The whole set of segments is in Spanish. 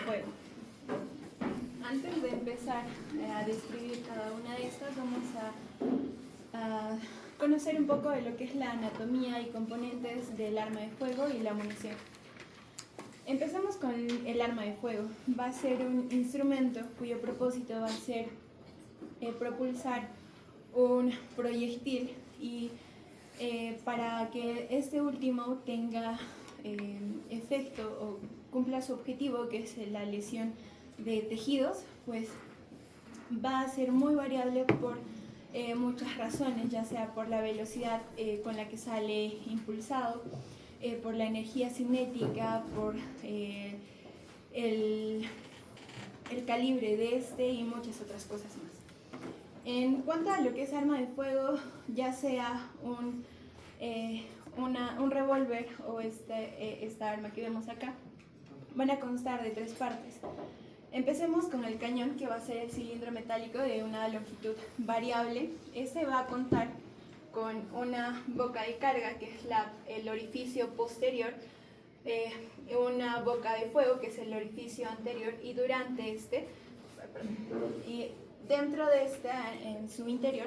fuego. Antes de empezar a describir cada una de estas, vamos a conocer un poco de lo que es la anatomía y componentes del arma de fuego y la munición. Empezamos con el arma de fuego. Va a ser un instrumento cuyo propósito va a ser propulsar un proyectil y para que este último tenga efecto o cumpla su objetivo, que es la lesión de tejidos, pues va a ser muy variable por muchas razones, ya sea por la velocidad con la que sale impulsado, por la energía cinética, por el calibre de este y muchas otras cosas más. En cuanto a lo que es arma de fuego, ya sea un revólver o esta arma que vemos acá, van a constar de 3 partes. Empecemos con el cañón, que va a ser el cilindro metálico de una longitud variable. Este va a contar con una boca de carga, que es el orificio posterior, una boca de fuego, que es el orificio anterior, y durante y dentro de en su interior,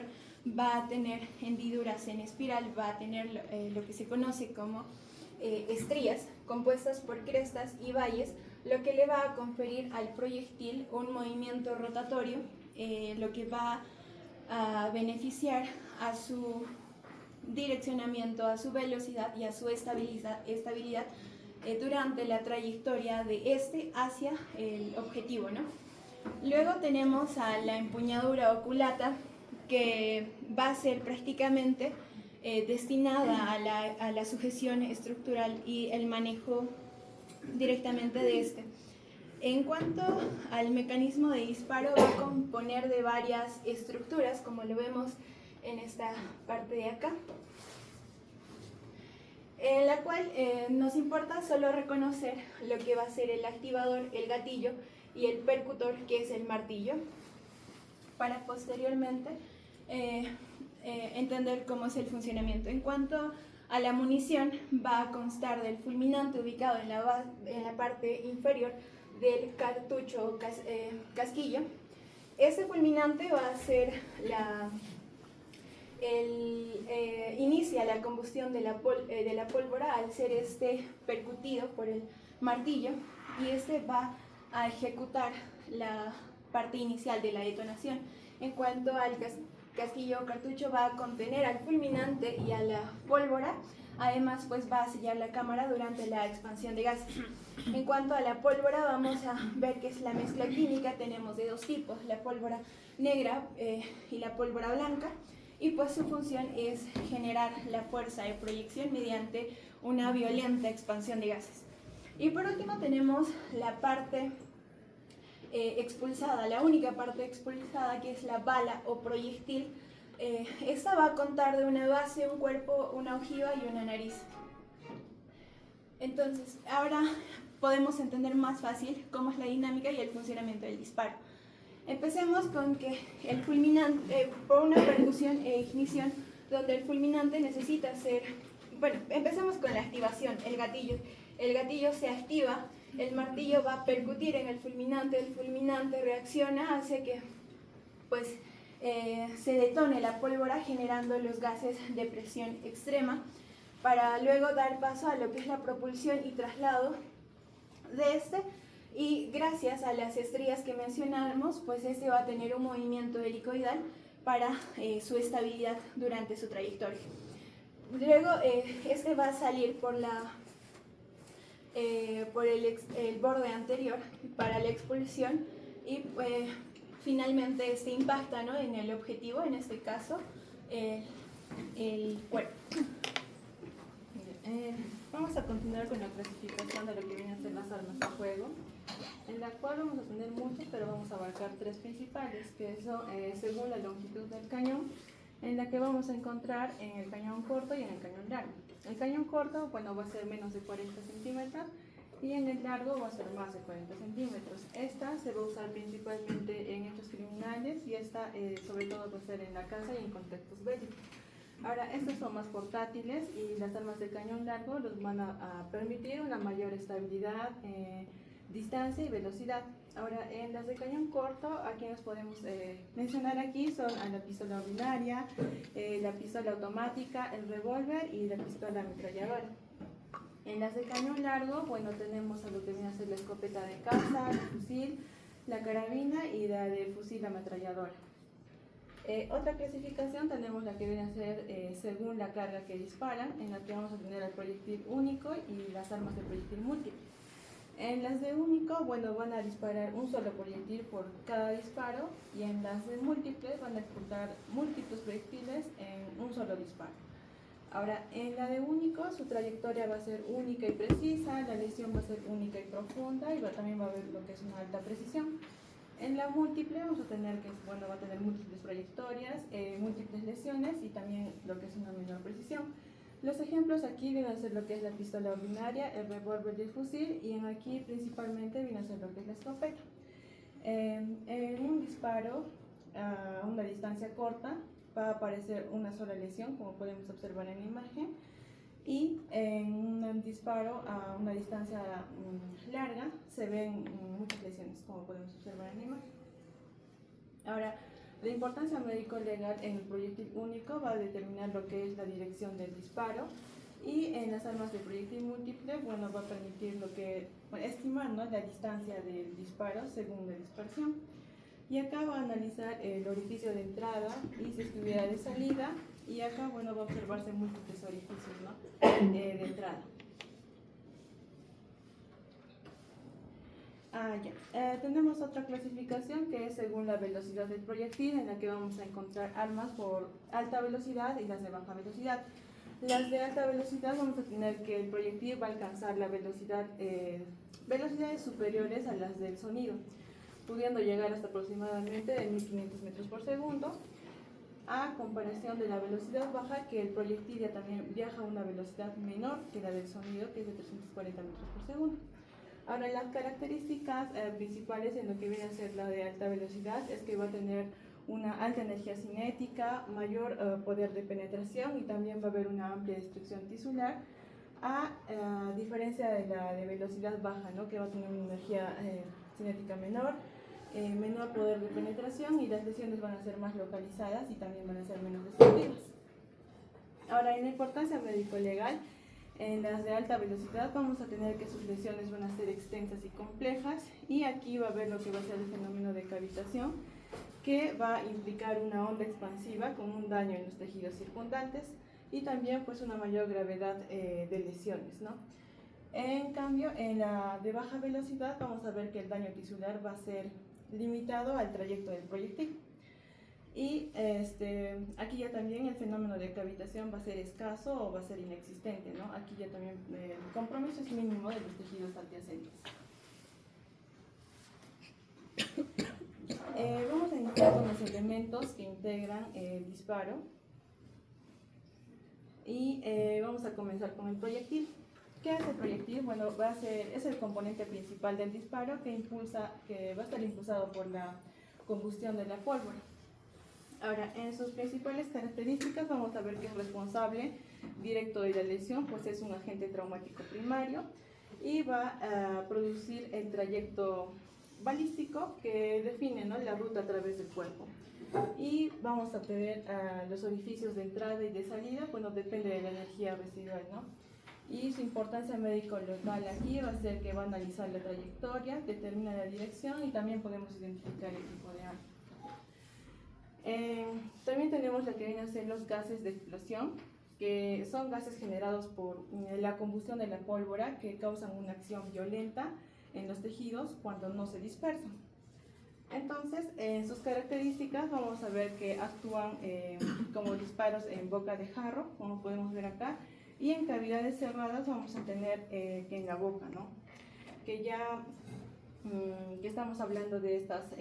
va a tener hendiduras en espiral, va a tener lo que se conoce como estrías, compuestas por crestas y valles, lo que le va a conferir al proyectil un movimiento rotatorio, lo que va a beneficiar a su direccionamiento, a su velocidad y a su estabilidad durante la trayectoria de hacia el objetivo, ¿no? Luego tenemos a la empuñadura o culata, que va a ser prácticamente destinada a la sujeción estructural y el manejo directamente de En cuanto al mecanismo de disparo, va a componer de varias estructuras, como lo vemos en esta parte de acá, en la cual nos importa solo reconocer lo que va a ser el activador, el gatillo, y el percutor, que es el martillo, para posteriormente entender cómo es el funcionamiento. En cuanto a la munición, va a constar del fulminante ubicado en la parte inferior del cartucho o casquillo. Este fulminante va a ser inicia la combustión de la pólvora al ser percutido por el martillo, y va a ejecutar la parte inicial de la detonación. En cuanto al casquillo o cartucho, va a contener al fulminante y a la pólvora. Además, pues va a sellar la cámara durante la expansión de gases. En cuanto a la pólvora, vamos a ver que es la mezcla química. Tenemos de 2 tipos, la pólvora negra y la pólvora blanca, y pues su función es generar la fuerza de proyección mediante una violenta expansión de gases. Y por último tenemos la parte expulsada, la única parte expulsada, que es la bala o proyectil. Esta va a contar de una base, un cuerpo, una ojiva y una nariz. Entonces, ahora podemos entender más fácil cómo es la dinámica y el funcionamiento del disparo. Empecemos con que el fulminante, por una percusión e ignición, donde el fulminante necesita ser... Bueno, empecemos con la activación, el gatillo. El gatillo se activa, el martillo va a percutir en el fulminante reacciona, hace que pues, se detone la pólvora, generando los gases de presión extrema, para luego dar paso a lo que es la propulsión y traslado de y gracias a las estrías que mencionamos, pues va a tener un movimiento helicoidal para su estabilidad durante su trayectoria. Luego va a salir por el borde anterior para la expulsión, y finalmente impacta, ¿no?, en el objetivo, en este caso el cuerpo. Vamos a continuar con la clasificación de lo que vienen a ser las armas de fuego, en la cual vamos a tener muchas, pero vamos a abarcar 3 principales, que son según la longitud del cañón, en la que vamos a encontrar en el cañón corto y en el cañón largo. El cañón corto, bueno, va a ser menos de 40 centímetros, y en el largo va a ser más de 40 centímetros. Esta se va a usar principalmente en hechos criminales, y esta sobre todo va a ser en la caza y en contextos bélicos. Ahora, estos son más portátiles, y las armas de cañón largo los van a permitir una mayor estabilidad, distancia y velocidad. Ahora, en las de cañón corto, aquí nos podemos mencionar aquí son a la pistola ordinaria, la pistola automática, el revólver y la pistola ametralladora. En las de cañón largo, bueno, tenemos a lo que viene a ser la escopeta de caza, el fusil, la carabina y la de fusil ametralladora. Otra clasificación tenemos la que viene a ser según la carga que disparan, en la que vamos a tener el proyectil único y las armas de proyectil múltiple. En las de único, bueno, van a disparar un solo proyectil por cada disparo, y en las de múltiples van a ejecutar múltiples proyectiles en un solo disparo. Ahora, en la de único, su trayectoria va a ser única y precisa, la lesión va a ser única y profunda, y también va a haber lo que es una alta precisión. En la múltiple vamos a tener que, bueno, va a tener múltiples trayectorias, múltiples lesiones y también lo que es una menor precisión. Los ejemplos aquí vienen a ser lo que es la pistola ordinaria, el revólver y el fusil, y en aquí principalmente viene a ser lo que es la escopeta. En un disparo a una distancia corta va a aparecer una sola lesión, como podemos observar en la imagen, y en un disparo a una distancia larga se ven muchas lesiones, como podemos observar en la imagen. Ahora, la importancia médico-legal en el proyectil único va a determinar lo que es la dirección del disparo, y en las armas de proyectil múltiple, bueno, va a permitir lo que, bueno, estimar, ¿no?, la distancia del disparo según la dispersión. Y acá va a analizar el orificio de entrada y si estuviera de salida, y acá, bueno, va a observarse múltiples orificios, ¿no?, de entrada. Tenemos otra clasificación que es según la velocidad del proyectil, en la que vamos a encontrar armas por alta velocidad y las de baja velocidad. Las de alta velocidad vamos a tener que el proyectil va a alcanzar la velocidades superiores a las del sonido, pudiendo llegar hasta aproximadamente 1500 metros por segundo, a comparación de la velocidad baja, que el proyectil ya también viaja a una velocidad menor que la del sonido, que es de 340 metros por segundo. Ahora, las características principales en lo que viene a ser la de alta velocidad es que va a tener una alta energía cinética, mayor poder de penetración, y también va a haber una amplia destrucción tisular, a diferencia de la de velocidad baja, ¿no?, que va a tener una energía cinética menor, menor poder de penetración, y las lesiones van a ser más localizadas y también van a ser menos destructivas. Ahora, en la importancia médico-legal, en las de alta velocidad vamos a tener que sus lesiones van a ser extensas y complejas, y aquí va a haber lo que va a ser el fenómeno de cavitación, que va a implicar una onda expansiva con un daño en los tejidos circundantes, y también pues una mayor gravedad de lesiones, ¿no? En cambio, en la de baja velocidad vamos a ver que el daño tisular va a ser limitado al trayecto del proyectil. Y aquí ya también el fenómeno de cavitación va a ser escaso o va a ser inexistente, ¿no? Aquí ya también el compromiso es mínimo de los tejidos adyacentes. Vamos a iniciar con los elementos que integran el disparo, y vamos a comenzar con el proyectil. ¿Qué hace el proyectil? Bueno, es el componente principal del disparo que va a estar impulsado por la combustión de la pólvora. Ahora, en sus principales características vamos a ver que es responsable directo de la lesión, pues es un agente traumático primario, y va a producir el trayecto balístico que define, ¿no?, la ruta a través del cuerpo. Y vamos a tener los orificios de entrada y de salida, bueno, depende de la energía residual, ¿no? Y su importancia médico-legal aquí va a ser que va a analizar la trayectoria, determina la dirección, y también podemos identificar el tipo de arma. También tenemos lo que vienen a ser los gases de explosión, que son gases generados por la combustión de la pólvora, que causan una acción violenta en los tejidos cuando no se dispersan. Entonces, en sus características vamos a ver que actúan como disparos en boca de jarro, como podemos ver acá, y en cavidades cerradas vamos a tener que en la boca, ¿no? Que ya que estamos hablando de estas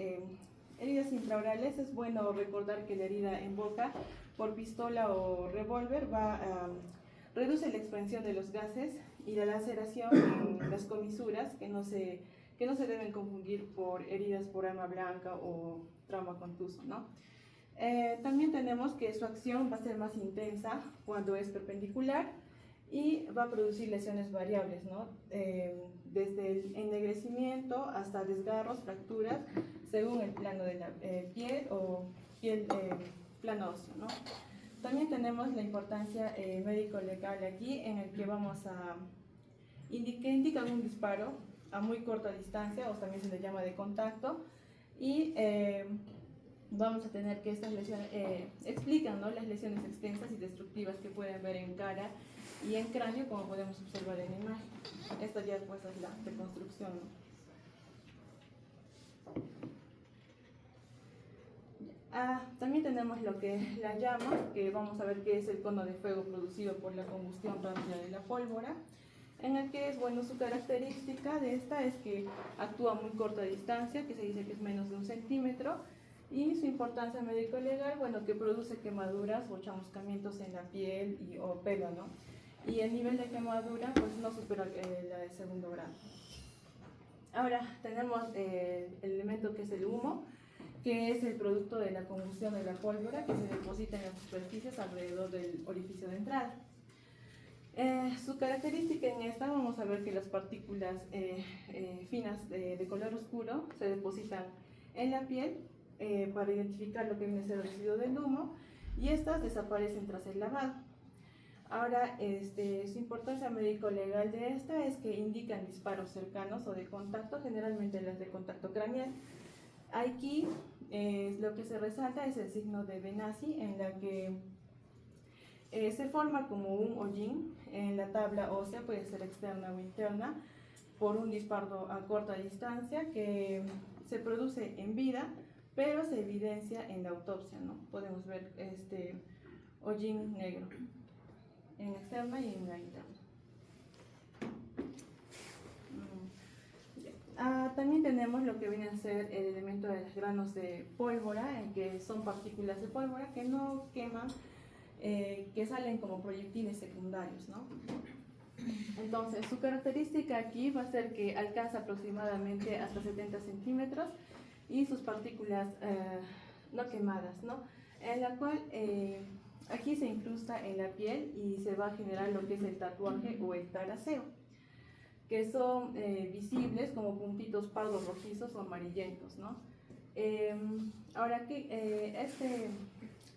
heridas intraorales, es bueno recordar que la herida en boca por pistola o revólver reduce la expansión de los gases y la laceración en las comisuras, que no se deben confundir por heridas por arma blanca o trauma contuso, ¿no? También tenemos que su acción va a ser más intensa cuando es perpendicular, y va a producir lesiones variables, ¿no? desde el ennegrecimiento hasta desgarros, fracturas, según el plano de la piel o piel plano óseo, ¿no? También tenemos la importancia médico-legal aquí, en el que vamos a indicar un disparo a muy corta distancia, o también se le llama de contacto, y vamos a tener que estas lesiones explican, ¿no?, las lesiones extensas y destructivas que pueden ver en cara y en cráneo, como podemos observar en la imagen. Esta ya pues es la reconstrucción, ¿no? También tenemos lo que es la llama, que vamos a ver que es el cono de fuego producido por la combustión rápida de la pólvora, en el que es, bueno, su característica de esta es que actúa a muy corta distancia, que se dice que es menos de 1 centímetro, y su importancia médico-legal, bueno, que produce quemaduras o chamuscamientos en la piel o pelo, ¿no? Y el nivel de quemadura, pues, no supera la de segundo grado. Ahora tenemos el elemento que es el humo, que es el producto de la combustión de la pólvora que se deposita en las superficies alrededor del orificio de entrada. Su característica en esta, vamos a ver que las partículas finas de color oscuro se depositan en la piel para identificar lo que viene a ser el residuo del humo, y estas desaparecen tras el lavado. Ahora, su importancia médico-legal de esta es que indican disparos cercanos o de contacto, generalmente las de contacto craneal. Aquí lo que se resalta es el signo de Benassi, en la que se forma como un hollín en la tabla ósea, puede ser externa o interna, por un disparo a corta distancia que se produce en vida, pero se evidencia en la autopsia, ¿no? Podemos ver este hollín negro en la externa y en la interna. También tenemos lo que viene a ser el elemento de los granos de pólvora, que son partículas de pólvora que no queman, que salen como proyectiles secundarios, ¿no? Entonces, su característica aquí va a ser que alcanza aproximadamente hasta 70 centímetros y sus partículas no quemadas, ¿no? En la cual aquí se incrusta en la piel y se va a generar lo que es el tatuaje o el taraseo, que son visibles como puntitos pardos rojizos o amarillentos, ¿no? Ahora aquí, este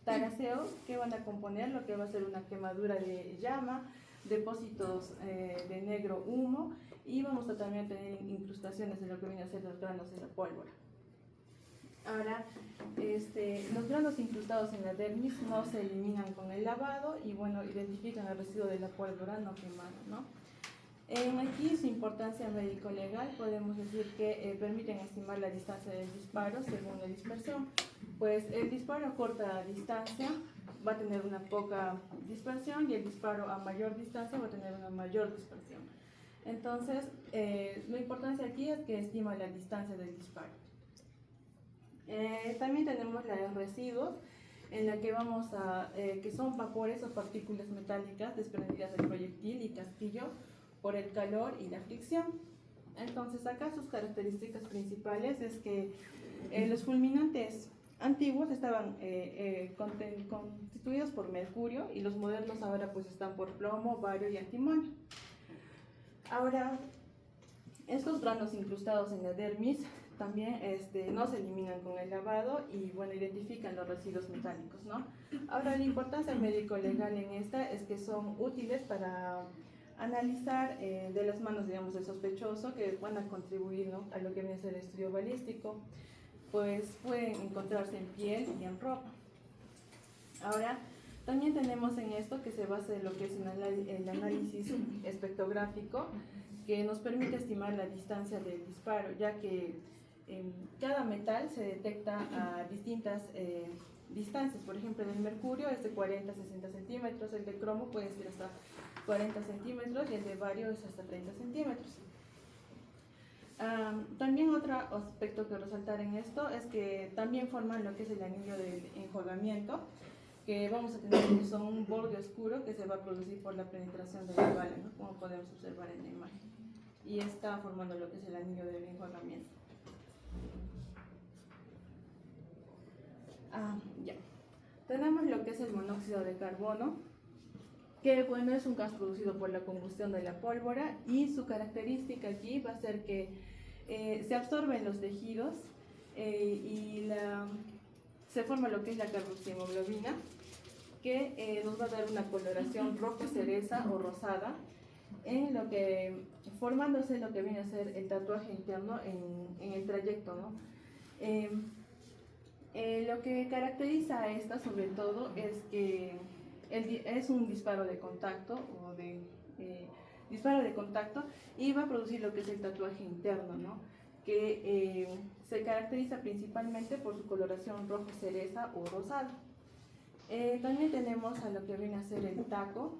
taraseo, ¿qué van a componer? Lo que va a ser una quemadura de llama, depósitos de negro humo, y vamos a también tener incrustaciones de lo que viene a ser los granos de la pólvora. Ahora, los granos incrustados en la dermis no se eliminan con el lavado y, bueno, identifican el residuo de la pólvora no quemada, ¿no? Aquí su importancia médico-legal, podemos decir que permiten estimar la distancia del disparo según la dispersión. Pues el disparo a corta distancia va a tener una poca dispersión y el disparo a mayor distancia va a tener una mayor dispersión. Entonces, la importancia aquí es que estima la distancia del disparo. También tenemos los residuos, en la que vamos a, que son vapores o partículas metálicas desprendidas del proyectil y casquillo por el calor y la fricción. Entonces, acá sus características principales es que los fulminantes antiguos estaban constituidos por mercurio, y los modernos ahora pues están por plomo, bario y antimonio. Ahora, estos granos incrustados en la dermis también no se eliminan con el lavado y, bueno, identifican los residuos metálicos, ¿no? Ahora, la importancia médico-legal en esta es que son útiles para analizar de las manos, digamos, del sospechoso, que van a contribuir, ¿no?, a lo que viene a ser el estudio balístico, pues pueden encontrarse en piel y en ropa. Ahora, también tenemos en esto que se basa en lo que es el análisis espectrográfico, que nos permite estimar la distancia del disparo, ya que cada metal se detecta a distintas distancias. Por ejemplo, el mercurio es de 40 a 60 centímetros, el de cromo puede ser hasta 40 centímetros y el de bario es hasta 30 centímetros. También otro aspecto que resaltar en esto es que también forman lo que es el anillo del enjuagamiento, que vamos a tener que son un borde oscuro que se va a producir por la penetración de la bala, ¿no?, como podemos observar en la imagen, y está formando lo que es el anillo del enjuagamiento. Ya. Tenemos lo que es el monóxido de carbono, que bueno, es un gas producido por la combustión de la pólvora, y su característica aquí va a ser que se absorben los tejidos se forma lo que es la carboxiemoglobina, que nos va a dar una coloración rojo cereza o rosada, formándose lo que viene a ser el tatuaje interno en el trayecto, ¿no? Lo que caracteriza a esta sobre todo es que es un disparo de contacto disparo de contacto, y va a producir lo que es el tatuaje interno, ¿no? Que se caracteriza principalmente por su coloración rojo cereza o rosada. También tenemos a lo que viene a ser el taco,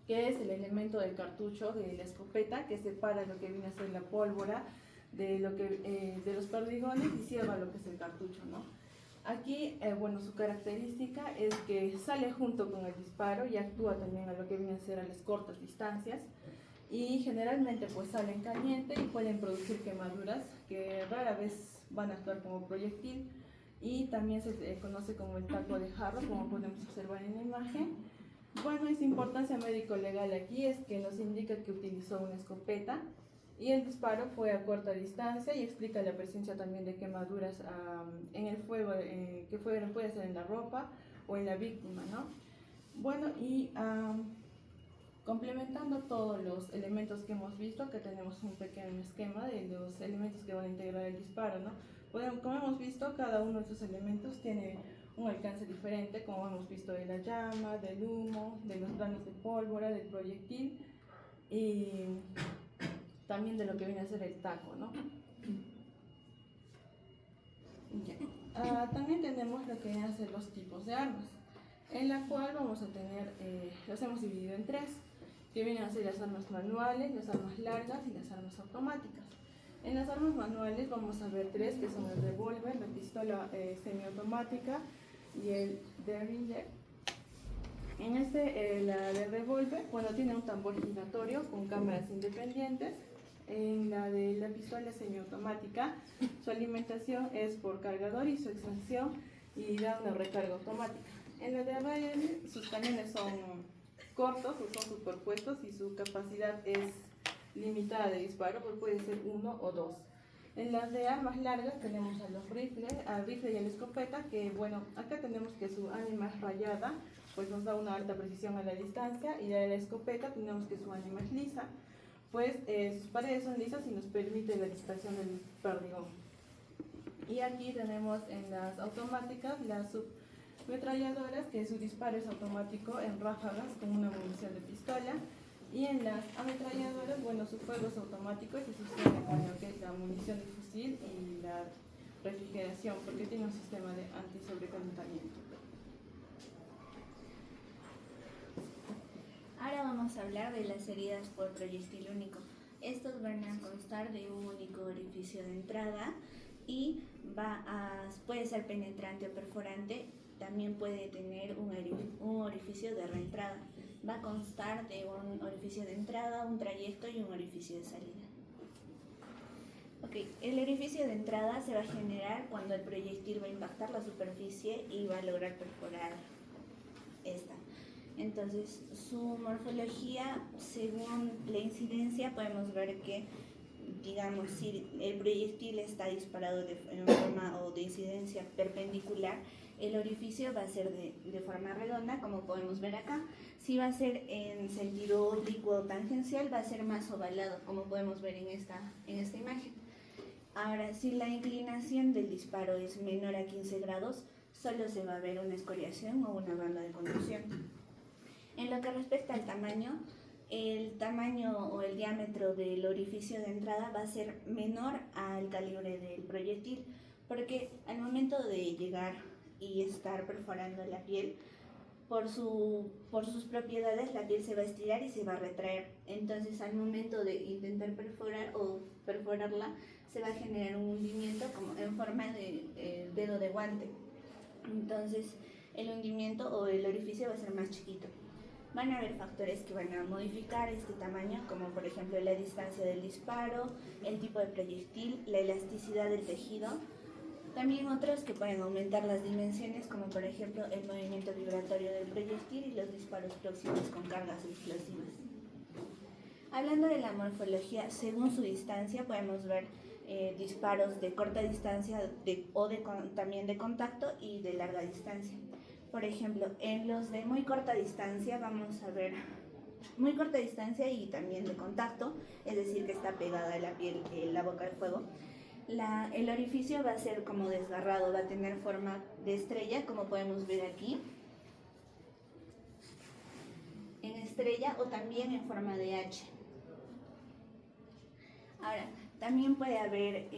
que es el elemento del cartucho de la escopeta que separa lo que viene a ser la pólvora de los perdigones y cierra lo que es el cartucho, ¿no? Aquí, bueno, su característica es que sale junto con el disparo y actúa también a lo que viene a ser a las cortas distancias, y generalmente pues salen caliente y pueden producir quemaduras que rara vez van a actuar como proyectil, y también se conoce como el taco de jarro, como podemos observar en la imagen. Bueno, esa importancia médico-legal aquí es que nos indica que utilizó una escopeta y el disparo fue a corta distancia, y explica la presencia también de quemaduras en el fuego, que puede ser en la ropa o en la víctima, ¿no? Bueno, y complementando todos los elementos que hemos visto, que tenemos un pequeño esquema de los elementos que van a integrar el disparo, ¿no? Como hemos visto, cada uno de estos elementos tiene un alcance diferente, como hemos visto de la llama, del humo, de los granos de pólvora, del proyectil, y también de lo que viene a ser el taco, ¿no? También tenemos lo que vienen a ser los tipos de armas, en la cual vamos a tener, los hemos dividido en tres, que vienen a ser las armas manuales, las armas largas y las armas automáticas. En las armas manuales vamos a ver tres, que son el revólver, la pistola semiautomática y el derringer. En la de revólver, bueno, tiene un tambor giratorio con cámaras independientes. En la de la pistola semiautomática, su alimentación es por cargador y su extracción y da una recarga automática. En la de revólver, sus cañones son cortos o son superpuestos, y su capacidad es limitada de disparo, pues puede ser 1 o 2. En las de armas largas tenemos a los rifles, al rifle y a la escopeta, que bueno, acá tenemos que su ánima es rayada, pues nos da una alta precisión a la distancia, y de la escopeta tenemos que su ánima es lisa, pues sus paredes son lisas y nos permite la dispersión del perdigón. Y aquí tenemos en las automáticas las submetralladoras, que su disparo es automático en ráfagas con una munición de pistola, y en las ametralladoras, bueno, su fuego es automático y se sostiene con lo que es la munición de fusil y la refrigeración, porque tiene un sistema de antisobrecalentamiento. Ahora vamos a hablar de las heridas por proyectil único. Estos van a constar de un único orificio de entrada y puede ser penetrante o perforante. También puede tener un orificio de reentrada. Va a constar de un orificio de entrada, un trayecto y un orificio de salida. El orificio de entrada se va a generar cuando el proyectil va a impactar la superficie y va a lograr perforar esta. Entonces, su morfología, según la incidencia, podemos ver que, digamos, si el proyectil está disparado en forma o de incidencia perpendicular, el orificio va a ser de forma redonda, como podemos ver acá. Si va a ser en sentido oblicuo o tangencial, va a ser más ovalado, como podemos ver en esta imagen. Ahora, si la inclinación del disparo es menor a 15 grados, solo se va a ver una escoriación o una banda de conducción. En lo que respecta al tamaño, el tamaño o el diámetro del orificio de entrada va a ser menor al calibre del proyectil, porque al momento de llegar y estar perforando la piel, por sus propiedades la piel se va a estirar y se va a retraer. Entonces, al momento de intentar perforarla, se va a generar un hundimiento como en forma de dedo de guante. Entonces, el hundimiento o el orificio va a ser más chiquito. Van a haber factores que van a modificar este tamaño, como por ejemplo la distancia del disparo, el tipo de proyectil, la elasticidad del tejido, También otros que pueden aumentar las dimensiones, como por ejemplo el movimiento vibratorio del proyectil y los disparos próximos con cargas explosivas. Hablando de la morfología, según su distancia podemos ver disparos de corta distancia también de contacto y de larga distancia. Por ejemplo, en los de muy corta distancia vamos a ver muy corta distancia y también de contacto, es decir, que está pegada a la piel, la boca de fuego. El orificio va a ser como desgarrado, va a tener forma de estrella, como podemos ver aquí, en estrella o también en forma de H. Ahora, también puede haber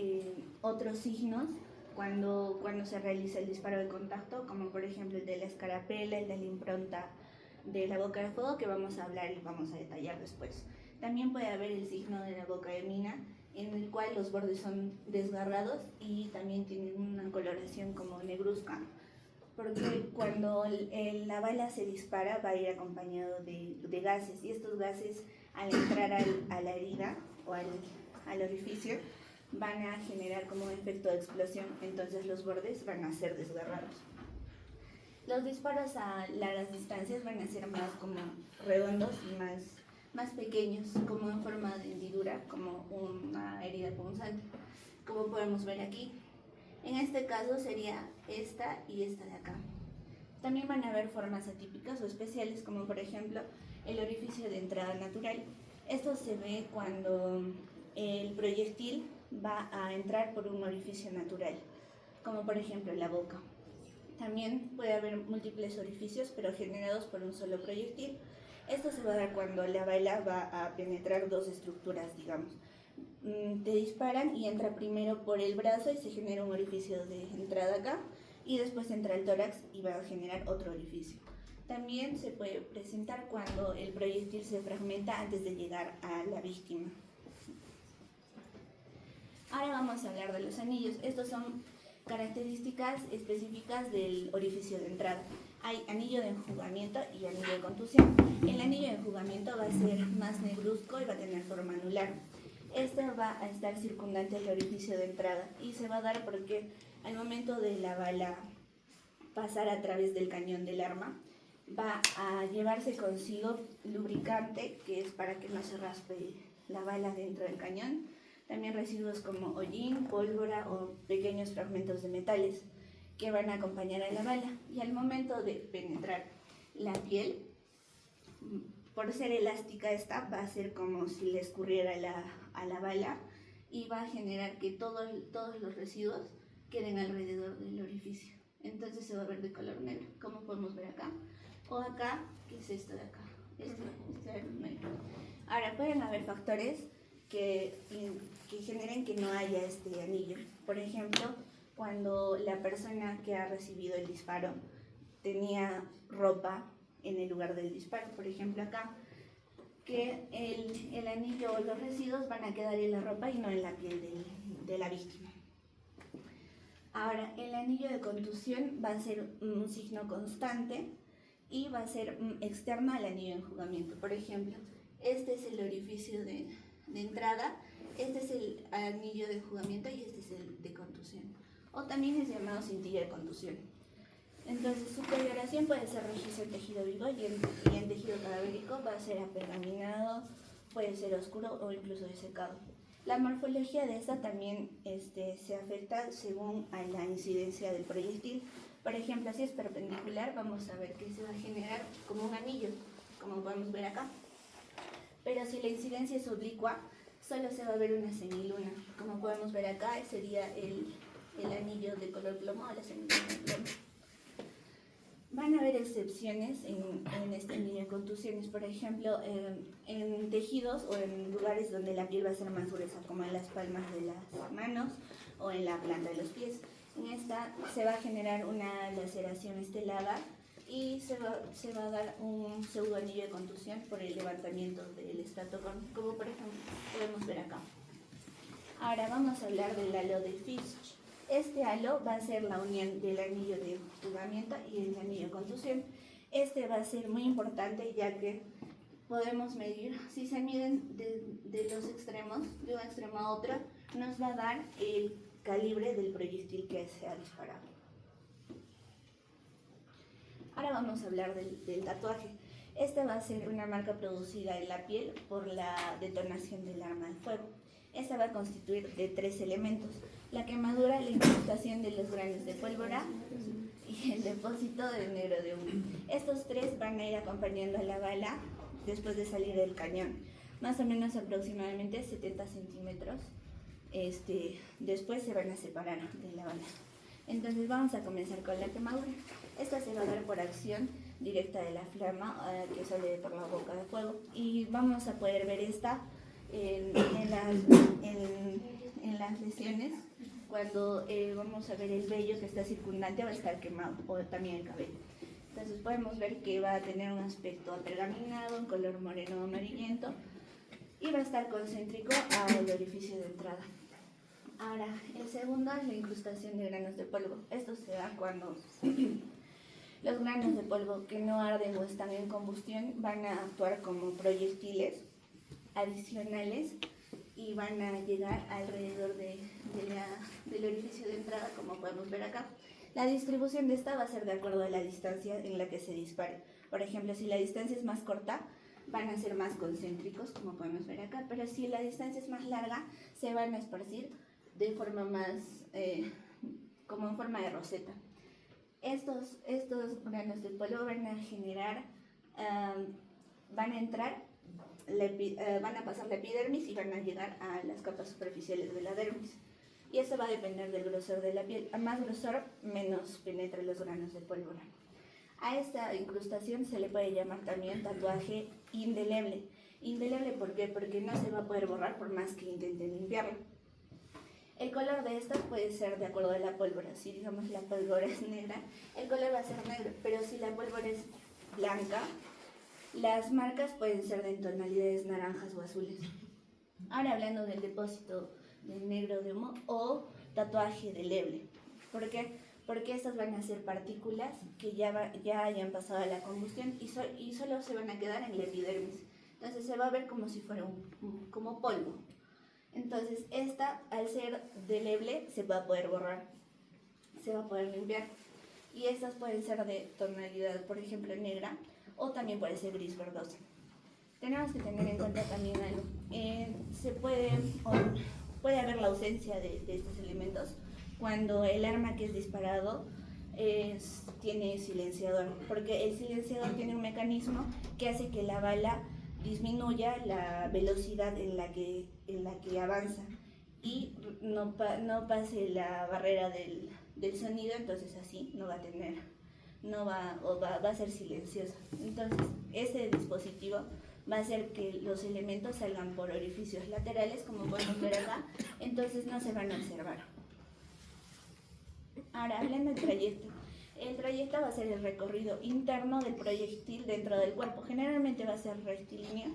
otros signos cuando se realiza el disparo de contacto, como por ejemplo el de la escarapela, el de la impronta de la boca de fuego, que vamos a hablar y vamos a detallar después. También puede haber el signo de la boca de mina, en el cual los bordes son desgarrados y también tienen una coloración como negruzca, porque cuando la bala se dispara va a ir acompañado de gases, y estos gases al entrar a la herida o al orificio van a generar como un efecto de explosión, entonces los bordes van a ser desgarrados. Los disparos a largas distancias van a ser más como redondos y más pequeños, como en forma de hendidura, como una herida punzante, como podemos ver aquí. En este caso sería esta y esta de acá. También van a haber formas atípicas o especiales, como por ejemplo el orificio de entrada natural. Esto se ve cuando el proyectil va a entrar por un orificio natural, como por ejemplo la boca. También puede haber múltiples orificios, pero generados por un solo proyectil. Esto se va a dar cuando la bala va a penetrar dos estructuras, digamos. Te disparan y entra primero por el brazo y se genera un orificio de entrada acá, y después entra el tórax y va a generar otro orificio. También se puede presentar cuando el proyectil se fragmenta antes de llegar a la víctima. Ahora vamos a hablar de los anillos. Estos son características específicas del orificio de entrada. Hay anillo de enjugamiento y anillo de contusión. El anillo de enjugamiento va a ser más negruzco y va a tener forma anular. Este va a estar circundante al orificio de entrada y se va a dar porque al momento de la bala pasar a través del cañón del arma, va a llevarse consigo lubricante, que es para que no se raspe la bala dentro del cañón. También residuos como hollín, pólvora o pequeños fragmentos de metales que van a acompañar a la bala. Y al momento de penetrar la piel, por ser elástica esta, va a ser como si le escurriera a la bala y va a generar que todos los residuos queden alrededor del orificio. Entonces se va a ver de color negro, como podemos ver acá. O acá, que es esto de acá, este negro. Ahora, pueden haber factores que generen que no haya este anillo. Por ejemplo, cuando la persona que ha recibido el disparo tenía ropa en el lugar del disparo, por ejemplo acá, que el anillo o los residuos van a quedar en la ropa y no en la piel de la víctima. Ahora, el anillo de contusión va a ser un signo constante y va a ser externo al anillo de enjugamiento. Por ejemplo, este es el orificio de entrada, este es el anillo de enjugamiento y este es el de contusión. O también es llamado cintillo de contusión. Entonces, su coloración puede ser rojizo en tejido vivo y en tejido cadavérico va a ser apergaminado, puede ser oscuro o incluso desecado. La morfología de esta también se afecta según a la incidencia del proyectil. Por ejemplo, si es perpendicular, vamos a ver que se va a generar como un anillo, como podemos ver acá. Pero si la incidencia es oblicua, solo se va a ver una semiluna. Como podemos ver acá, sería el anillo de color plomo o la semiluna de plomo. Van a haber excepciones en este anillo de contusiones, por ejemplo, en tejidos o en lugares donde la piel va a ser más gruesa, como en las palmas de las manos o en la planta de los pies. En esta se va a generar una laceración estelada y se va a dar un pseudo anillo de contusión por el levantamiento del estratocorn, como por ejemplo podemos ver acá. Ahora vamos a hablar del halo de Fisch. Este halo va a ser la unión del anillo de enjugamiento y el anillo de contusión. Este va a ser muy importante ya que podemos medir, si se miden de los extremos, de un extremo a otro, nos va a dar calibre del proyectil que se ha disparado. Ahora vamos a hablar del tatuaje. Esta va a ser una marca producida en la piel por la detonación del arma de fuego. Esta va a constituir de 3 elementos: la quemadura, la incrustación de los granos de pólvora y el depósito de negro de humo. Estos 3 van a ir acompañando a la bala después de salir del cañón, más o menos aproximadamente 70 centímetros. Después se van a separar de la bala. Entonces vamos a comenzar con la quemadura. Esta se va a dar por acción directa de la flama que sale por la boca de fuego, y vamos a poder ver esta en las lesiones. Cuando vamos a ver el vello que está circundante, va a estar quemado, o también el cabello. Entonces podemos ver que va a tener un aspecto apergaminado, un color moreno amarillento, y va a estar concéntrico al orificio de entrada. Ahora, el segundo es la incrustación de granos de polvo. Esto se da cuando los granos de polvo que no arden o están en combustión van a actuar como proyectiles adicionales y van a llegar alrededor del orificio de entrada, como podemos ver acá. La distribución de esta va a ser de acuerdo a la distancia en la que se dispare. Por ejemplo, si la distancia es más corta, van a ser más concéntricos, como podemos ver acá, pero si la distancia es más larga, se van a esparcir de forma más, como en forma de roseta. Estos granos de polvo van a generar, van a entrar, van a pasar la epidermis y van a llegar a las capas superficiales de la dermis. Y eso va a depender del grosor de la piel. A más grosor, menos penetran los granos de pólvora. A esta incrustación se le puede llamar también tatuaje indeleble. Indeleble, ¿por qué? Porque no se va a poder borrar por más que intenten limpiarlo. El color de estas puede ser de acuerdo a la pólvora. Si digamos la pólvora es negra, el color va a ser negro, pero si la pólvora es blanca, las marcas pueden ser de tonalidades naranjas o azules. Ahora hablando del depósito de negro de humo o tatuaje deleble. ¿Por qué? Porque estas van a ser partículas que ya hayan pasado a la combustión y solo se van a quedar en la epidermis. Entonces se va a ver como si fuera como polvo. Entonces esta, al ser deleble, se va a poder borrar, se va a poder limpiar. Y estas pueden ser de tonalidad, por ejemplo, negra, o también puede ser gris verdoso. Tenemos que tener en cuenta también algo. Puede haber la ausencia de estos elementos cuando el arma que es disparado tiene silenciador, porque el silenciador tiene un mecanismo que hace que la bala disminuya la velocidad en la que avanza y no pase la barrera del sonido. Entonces así va a ser silencioso. Entonces ese dispositivo va a hacer que los elementos salgan por orificios laterales, como podemos ver acá, entonces no se van a observar. Ahora, hablando del trayecto. El trayecto va a ser el recorrido interno del proyectil dentro del cuerpo. Generalmente va a ser rectilíneo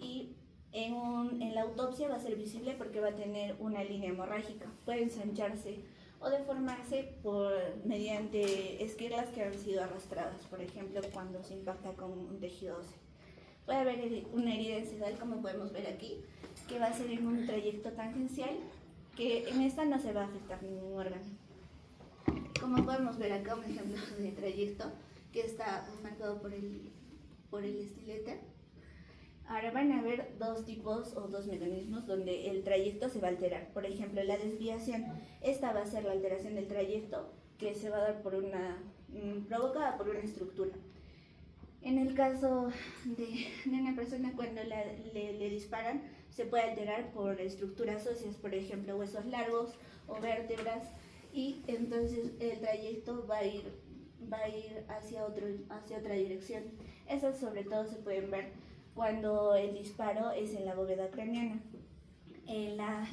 y en la autopsia va a ser visible porque va a tener una línea hemorrágica. Puede ensancharse o deformarse mediante esquirlas que han sido arrastradas, por ejemplo, cuando se impacta con un tejido óseo. Puede haber una herida incidental, como podemos ver aquí, que va a ser en un trayecto tangencial, que en esta no se va a afectar ningún órgano. Como podemos ver acá, un ejemplo de trayecto que está marcado por el estilete. Ahora van a haber dos tipos o dos mecanismos donde el trayecto se va a alterar. Por ejemplo, la desviación. Esta va a ser la alteración del trayecto que se va a dar provocada por una estructura. En el caso de una persona, cuando le disparan, se puede alterar por estructuras óseas, por ejemplo, huesos largos o vértebras, y entonces el trayecto va a ir hacia otra dirección. Esas sobre todo se pueden ver cuando el disparo es en la bóveda craneana.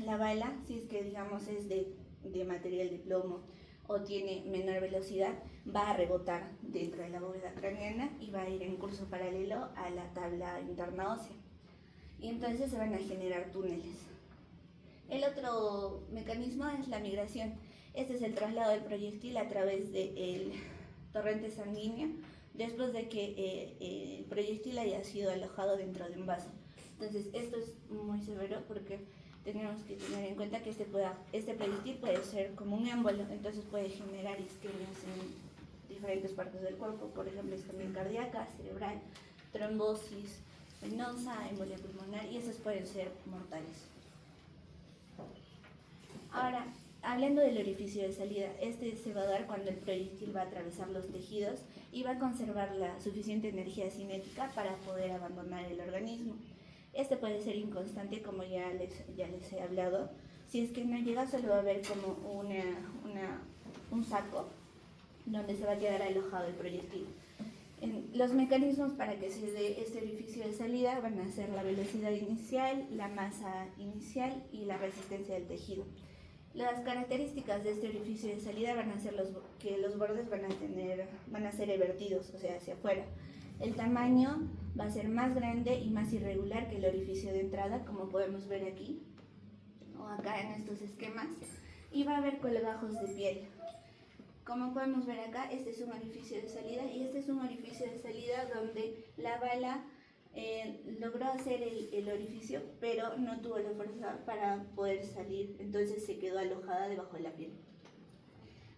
La bala, si es que digamos es de material de plomo o tiene menor velocidad, va a rebotar dentro de la bóveda craneana y va a ir en curso paralelo a la tabla interna ósea. Y entonces se van a generar túneles. El otro mecanismo es la migración. Este es el traslado del proyectil a través del torrente sanguíneo después de que el proyectil haya sido alojado dentro de un vaso. Entonces esto es muy severo porque tenemos que tener en cuenta que este proyectil puede ser como un émbolo, entonces puede generar isquemias en diferentes partes del cuerpo, por ejemplo, isquemia cardíaca, cerebral, trombosis venosa, embolia pulmonar, y esos pueden ser mortales. Ahora, hablando del orificio de salida, este se va a dar cuando el proyectil va a atravesar los tejidos y va a conservar la suficiente energía cinética para poder abandonar el organismo. Este puede ser inconstante, como ya les he hablado. Si es que no llega, solo va a haber como un saco donde se va a quedar alojado el proyectil. Los mecanismos para que se dé este orificio de salida van a ser la velocidad inicial, la masa inicial y la resistencia del tejido. Las características de este orificio de salida van a ser que los bordes van a ser evertidos, o sea, hacia afuera. El tamaño va a ser más grande y más irregular que el orificio de entrada, como podemos ver aquí o acá en estos esquemas, y va a haber colgajos de piel. Como podemos ver acá, este es un orificio de salida y este es un orificio de salida donde la bala logró hacer el orificio, pero no tuvo la fuerza para poder salir, entonces se quedó alojada debajo de la piel.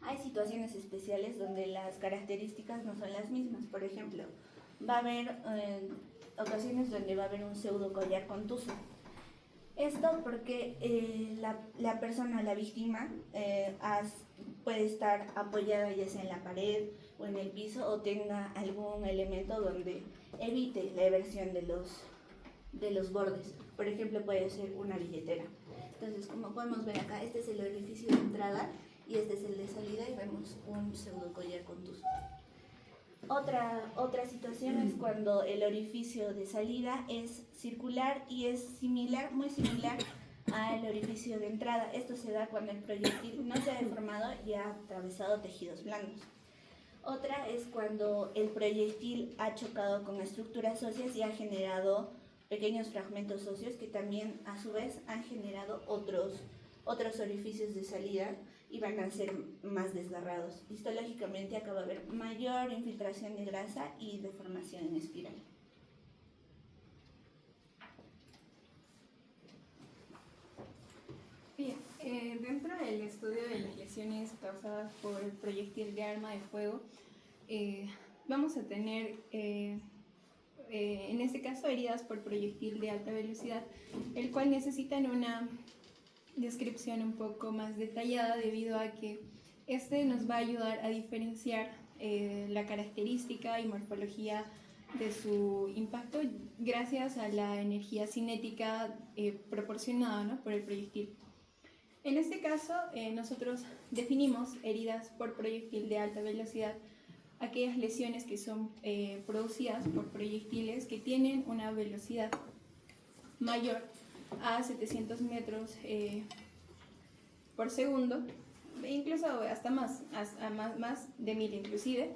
Hay situaciones especiales donde las características no son las mismas. Por ejemplo, va a haber ocasiones donde va a haber un pseudo collar contuso. Esto porque la persona, la víctima, puede estar apoyada ya sea en la pared o en el piso, o tenga algún elemento donde evite la eversión de los bordes. Por ejemplo, puede ser una billetera. Entonces, como podemos ver acá, este es el orificio de entrada y este es el de salida, y vemos un pseudo collar contuso. Otra situación es cuando el orificio de salida es circular y es muy similar al orificio de entrada. Esto se da cuando el proyectil no se ha deformado y ha atravesado tejidos blandos. Otra es cuando el proyectil ha chocado con estructuras óseas y ha generado pequeños fragmentos óseos que también a su vez han generado otros orificios de salida y van a ser más desgarrados. Histológicamente acá va a haber mayor infiltración de grasa y deformación en espiral. Bien, dentro del estudio de las lesiones causadas por el proyectil de arma de fuego, vamos a tener en este caso heridas por proyectil de alta velocidad, el cual necesitan una descripción un poco más detallada debido a que este nos va a ayudar a diferenciar la característica y morfología de su impacto gracias a la energía cinética proporcionada, ¿no?, por el proyectil. En este caso, nosotros definimos heridas por proyectil de alta velocidad aquellas lesiones que son producidas por proyectiles que tienen una velocidad mayor a 700 metros por segundo, incluso hasta más de 1000 inclusive.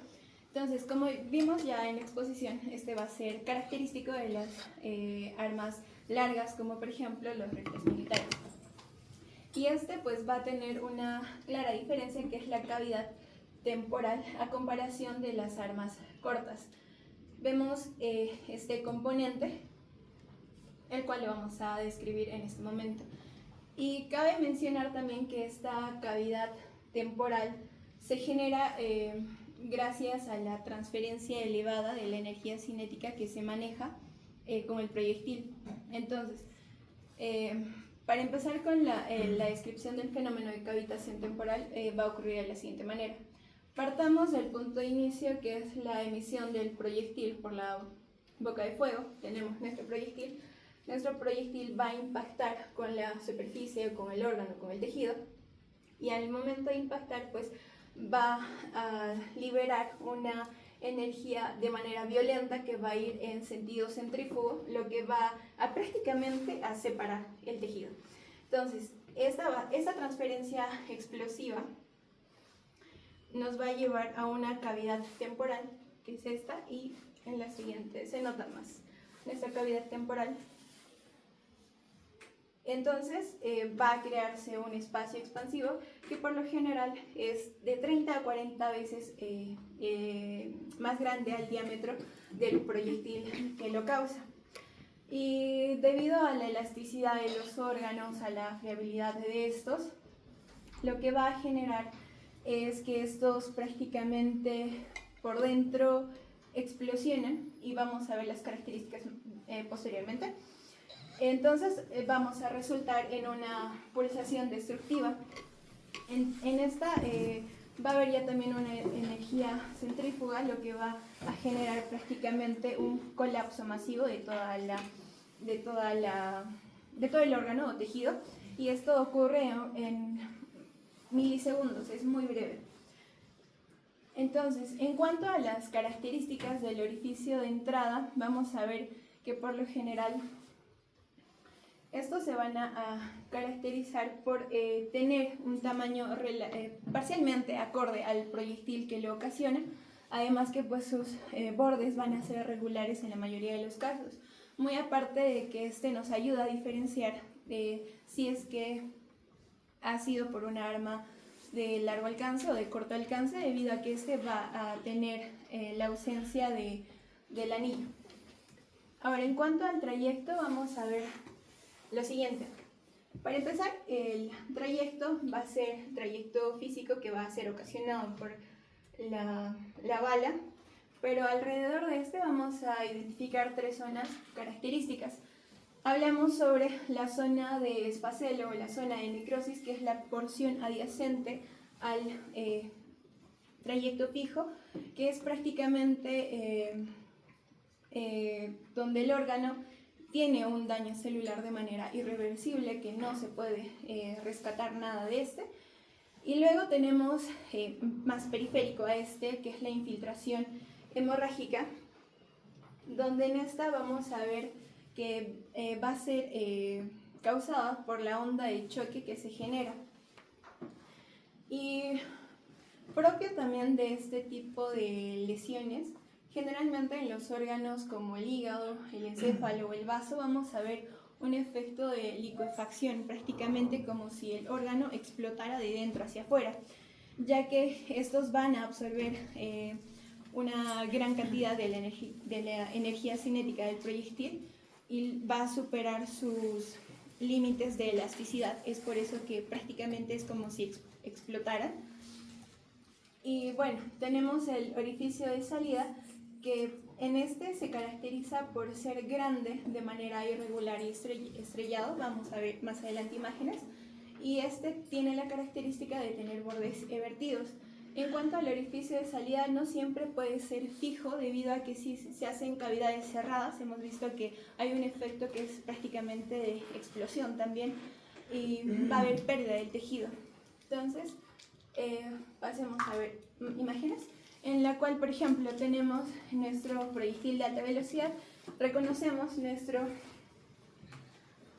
Entonces, como vimos ya en la exposición, este va a ser característico de las armas largas, como por ejemplo los rifles militares. Y este pues va a tener una clara diferencia, que es la cavidad temporal a comparación de las armas cortas. Vemos este componente, el cual lo vamos a describir en este momento. Y cabe mencionar también que esta cavidad temporal se genera gracias a la transferencia elevada de la energía cinética que se maneja con el proyectil. Entonces, para empezar con la descripción del fenómeno de cavitación temporal, va a ocurrir de la siguiente manera. Partamos del punto de inicio, que es la emisión del proyectil por la boca de fuego. Tenemos nuestro proyectil. Nuestro proyectil va a impactar con la superficie, con el órgano, con el tejido, y al momento de impactar pues va a liberar una energía de manera violenta que va a ir en sentido centrífugo, lo que va a prácticamente a separar el tejido. Entonces, esta transferencia explosiva nos va a llevar a una cavidad temporal, que es esta, y en la siguiente se nota más nuestra cavidad temporal. Entonces va a crearse un espacio expansivo que por lo general es de 30 a 40 veces más grande al diámetro del proyectil que lo causa. Y debido a la elasticidad de los órganos, a la friabilidad de estos, lo que va a generar es que estos prácticamente por dentro explosionan y vamos a ver las características posteriormente. Entonces vamos a resultar en una pulsación destructiva. En esta va a haber ya también una energía centrífuga, lo que va a generar prácticamente un colapso masivo de todo el órgano o tejido, y esto ocurre en milisegundos, es muy breve. Entonces, en cuanto a las características del orificio de entrada, vamos a ver que por lo general estos se van a caracterizar por tener un tamaño parcialmente acorde al proyectil que lo ocasiona, además que pues sus bordes van a ser regulares en la mayoría de los casos, muy aparte de que este nos ayuda a diferenciar si es que ha sido por un arma de largo alcance o de corto alcance, debido a que este va a tener la ausencia del anillo. Ahora, en cuanto al trayecto, vamos a ver lo siguiente. Para empezar, el trayecto va a ser trayecto físico que va a ser ocasionado por la bala, pero alrededor de este vamos a identificar tres zonas características. Hablamos sobre la zona de esfacelo o la zona de necrosis, que es la porción adyacente al trayecto fijo, que es prácticamente donde el órgano tiene un daño celular de manera irreversible, que no se puede rescatar nada de este. Y luego tenemos más periférico a este, que es la infiltración hemorrágica, donde en esta vamos a ver que va a ser causada por la onda de choque que se genera. Y propio también de este tipo de lesiones, generalmente en los órganos como el hígado, el encéfalo o el vaso, vamos a ver un efecto de licuefacción, prácticamente como si el órgano explotara de dentro hacia afuera, ya que estos van a absorber una gran cantidad de la energía cinética del proyectil y va a superar sus límites de elasticidad. Es por eso que prácticamente es como si explotara. Y bueno, tenemos el orificio de salida, que en este se caracteriza por ser grande de manera irregular y estrellado. Vamos a ver más adelante imágenes. Y este tiene la característica de tener bordes evertidos. En cuanto al orificio de salida, no siempre puede ser fijo, debido a que si se hacen cavidades cerradas, hemos visto que hay un efecto que es prácticamente de explosión también, y va a haber pérdida del tejido. Entonces, pasemos a ver imágenes, en la cual, por ejemplo, tenemos nuestro proyectil de alta velocidad, reconocemos nuestro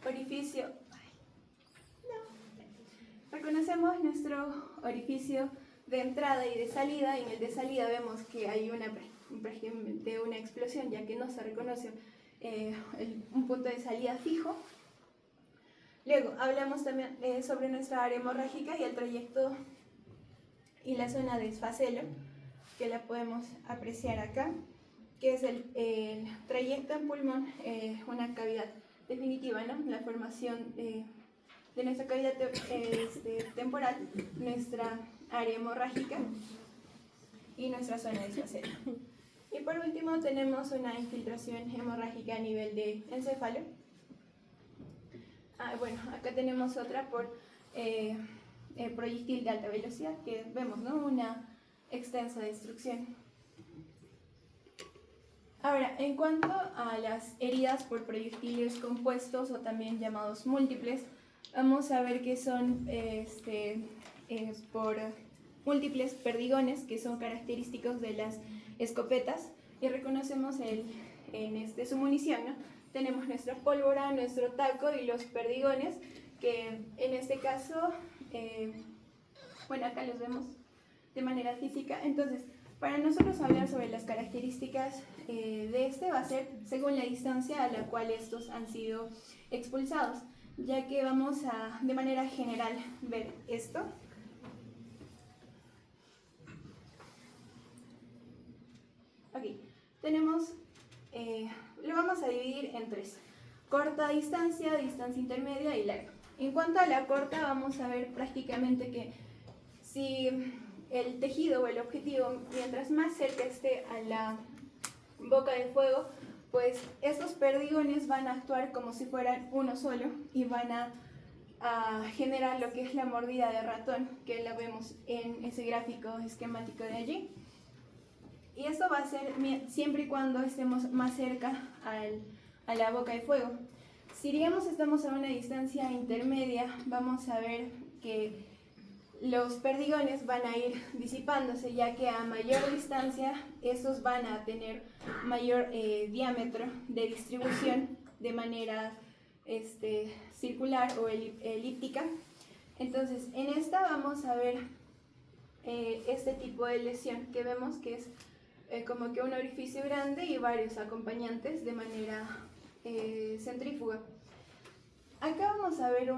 orificio, de entrada y de salida. Y en el de salida vemos que hay prácticamente una explosión, ya que no se reconoce un punto de salida fijo. Luego hablamos también sobre nuestra área hemorrágica y el trayecto y la zona de esfacelo, que la podemos apreciar acá, que es el trayecto en pulmón, una cavidad definitiva, ¿no? La formación de nuestra cavidad temporal, nuestra área hemorrágica y nuestra zona de esfacelo. Y por último tenemos una infiltración hemorrágica a nivel de encéfalo. Bueno, acá tenemos otra por proyectil de alta velocidad, que vemos, ¿no? Una extensa destrucción. Ahora, en cuanto a las heridas por proyectiles compuestos o también llamados múltiples, vamos a ver que son por múltiples perdigones, que son característicos de las escopetas, y reconocemos su munición, ¿no? Tenemos nuestra pólvora, nuestro taco y los perdigones, que en este caso, bueno, acá los vemos de manera física. Entonces, para nosotros hablar sobre las características de este, va a ser según la distancia a la cual estos han sido expulsados, ya que vamos a, de manera general, ver esto. Aquí tenemos, lo vamos a dividir en tres. corta distancia, distancia intermedia y larga. En cuanto a la corta, vamos a ver prácticamente que si el tejido o el objetivo, mientras más cerca esté a la boca del fuego, pues estos perdigones van a actuar como si fueran uno solo y van a generar lo que es la mordida de ratón, que la vemos en ese gráfico esquemático de allí. Y esto va a ser siempre y cuando estemos más cerca a la boca del fuego. Si digamos estamos a una distancia intermedia, vamos a ver que los perdigones van a ir disipándose, ya que a mayor distancia estos van a tener mayor diámetro de distribución de manera circular o elíptica. Entonces, en esta vamos a ver este tipo de lesión que vemos que es como que un orificio grande y varios acompañantes de manera centrífuga. Acá vamos a ver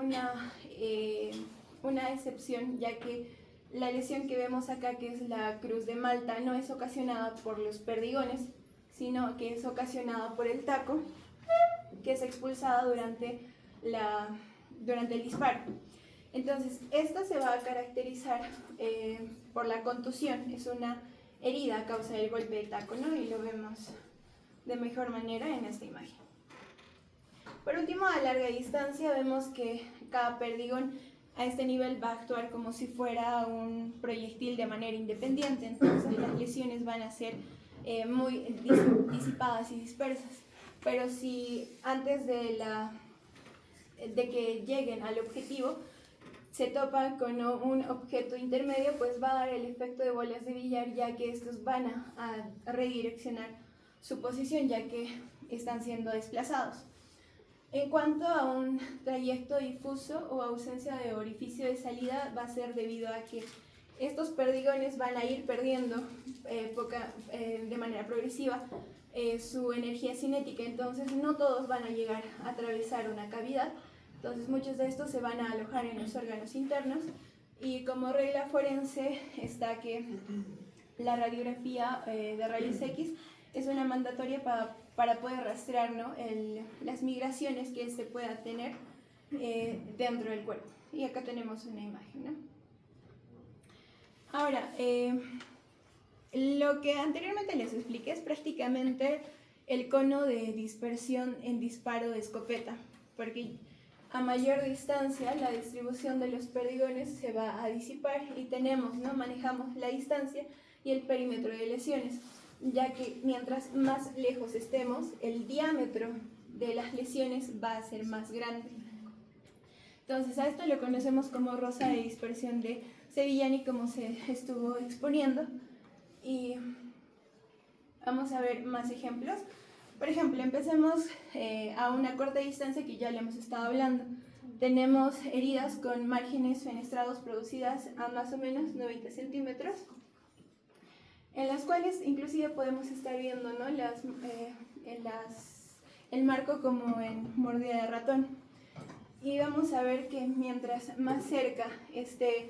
una excepción, ya que la lesión que vemos acá, que es la cruz de Malta, no es ocasionada por los perdigones, sino que es ocasionada por el taco, que es expulsado durante el disparo. Entonces, esta se va a caracterizar por la contusión, es una herida a causa del golpe de taco, ¿no? Y lo vemos de mejor manera en esta imagen. Por último, a larga distancia vemos que cada perdigón a este nivel va a actuar como si fuera un proyectil de manera independiente, entonces las lesiones van a ser muy disipadas y dispersas. Pero si antes de que lleguen al objetivo se topan con un objeto intermedio, pues va a dar el efecto de bolas de billar, ya que estos van a redireccionar su posición, ya que están siendo desplazados. En cuanto a un trayecto difuso o ausencia de orificio de salida, va a ser debido a que estos perdigones van a ir perdiendo de manera progresiva su energía cinética, entonces no todos van a llegar a atravesar una cavidad. Entonces muchos de estos se van a alojar en los órganos internos y como regla forense está que la radiografía de rayos X es una mandatoria para poder rastrear, ¿no?, las migraciones que se pueda tener dentro del cuerpo. Y acá tenemos una imagen, ¿no? Ahora, lo que anteriormente les expliqué es prácticamente el cono de dispersión en disparo de escopeta, porque a mayor distancia la distribución de los perdigones se va a disipar y manejamos la distancia y el perímetro de lesiones, ya que mientras más lejos estemos, el diámetro de las lesiones va a ser más grande. Entonces a esto lo conocemos como rosa de dispersión de Sevillani, como se estuvo exponiendo, y vamos a ver más ejemplos. Por ejemplo, empecemos a una corta distancia que ya le hemos estado hablando. Tenemos heridas con márgenes fenestrados producidas a más o menos 90 centímetros, en las cuales inclusive podemos estar viendo, ¿no?, el marco como en mordida de ratón. Y vamos a ver que mientras más cerca esté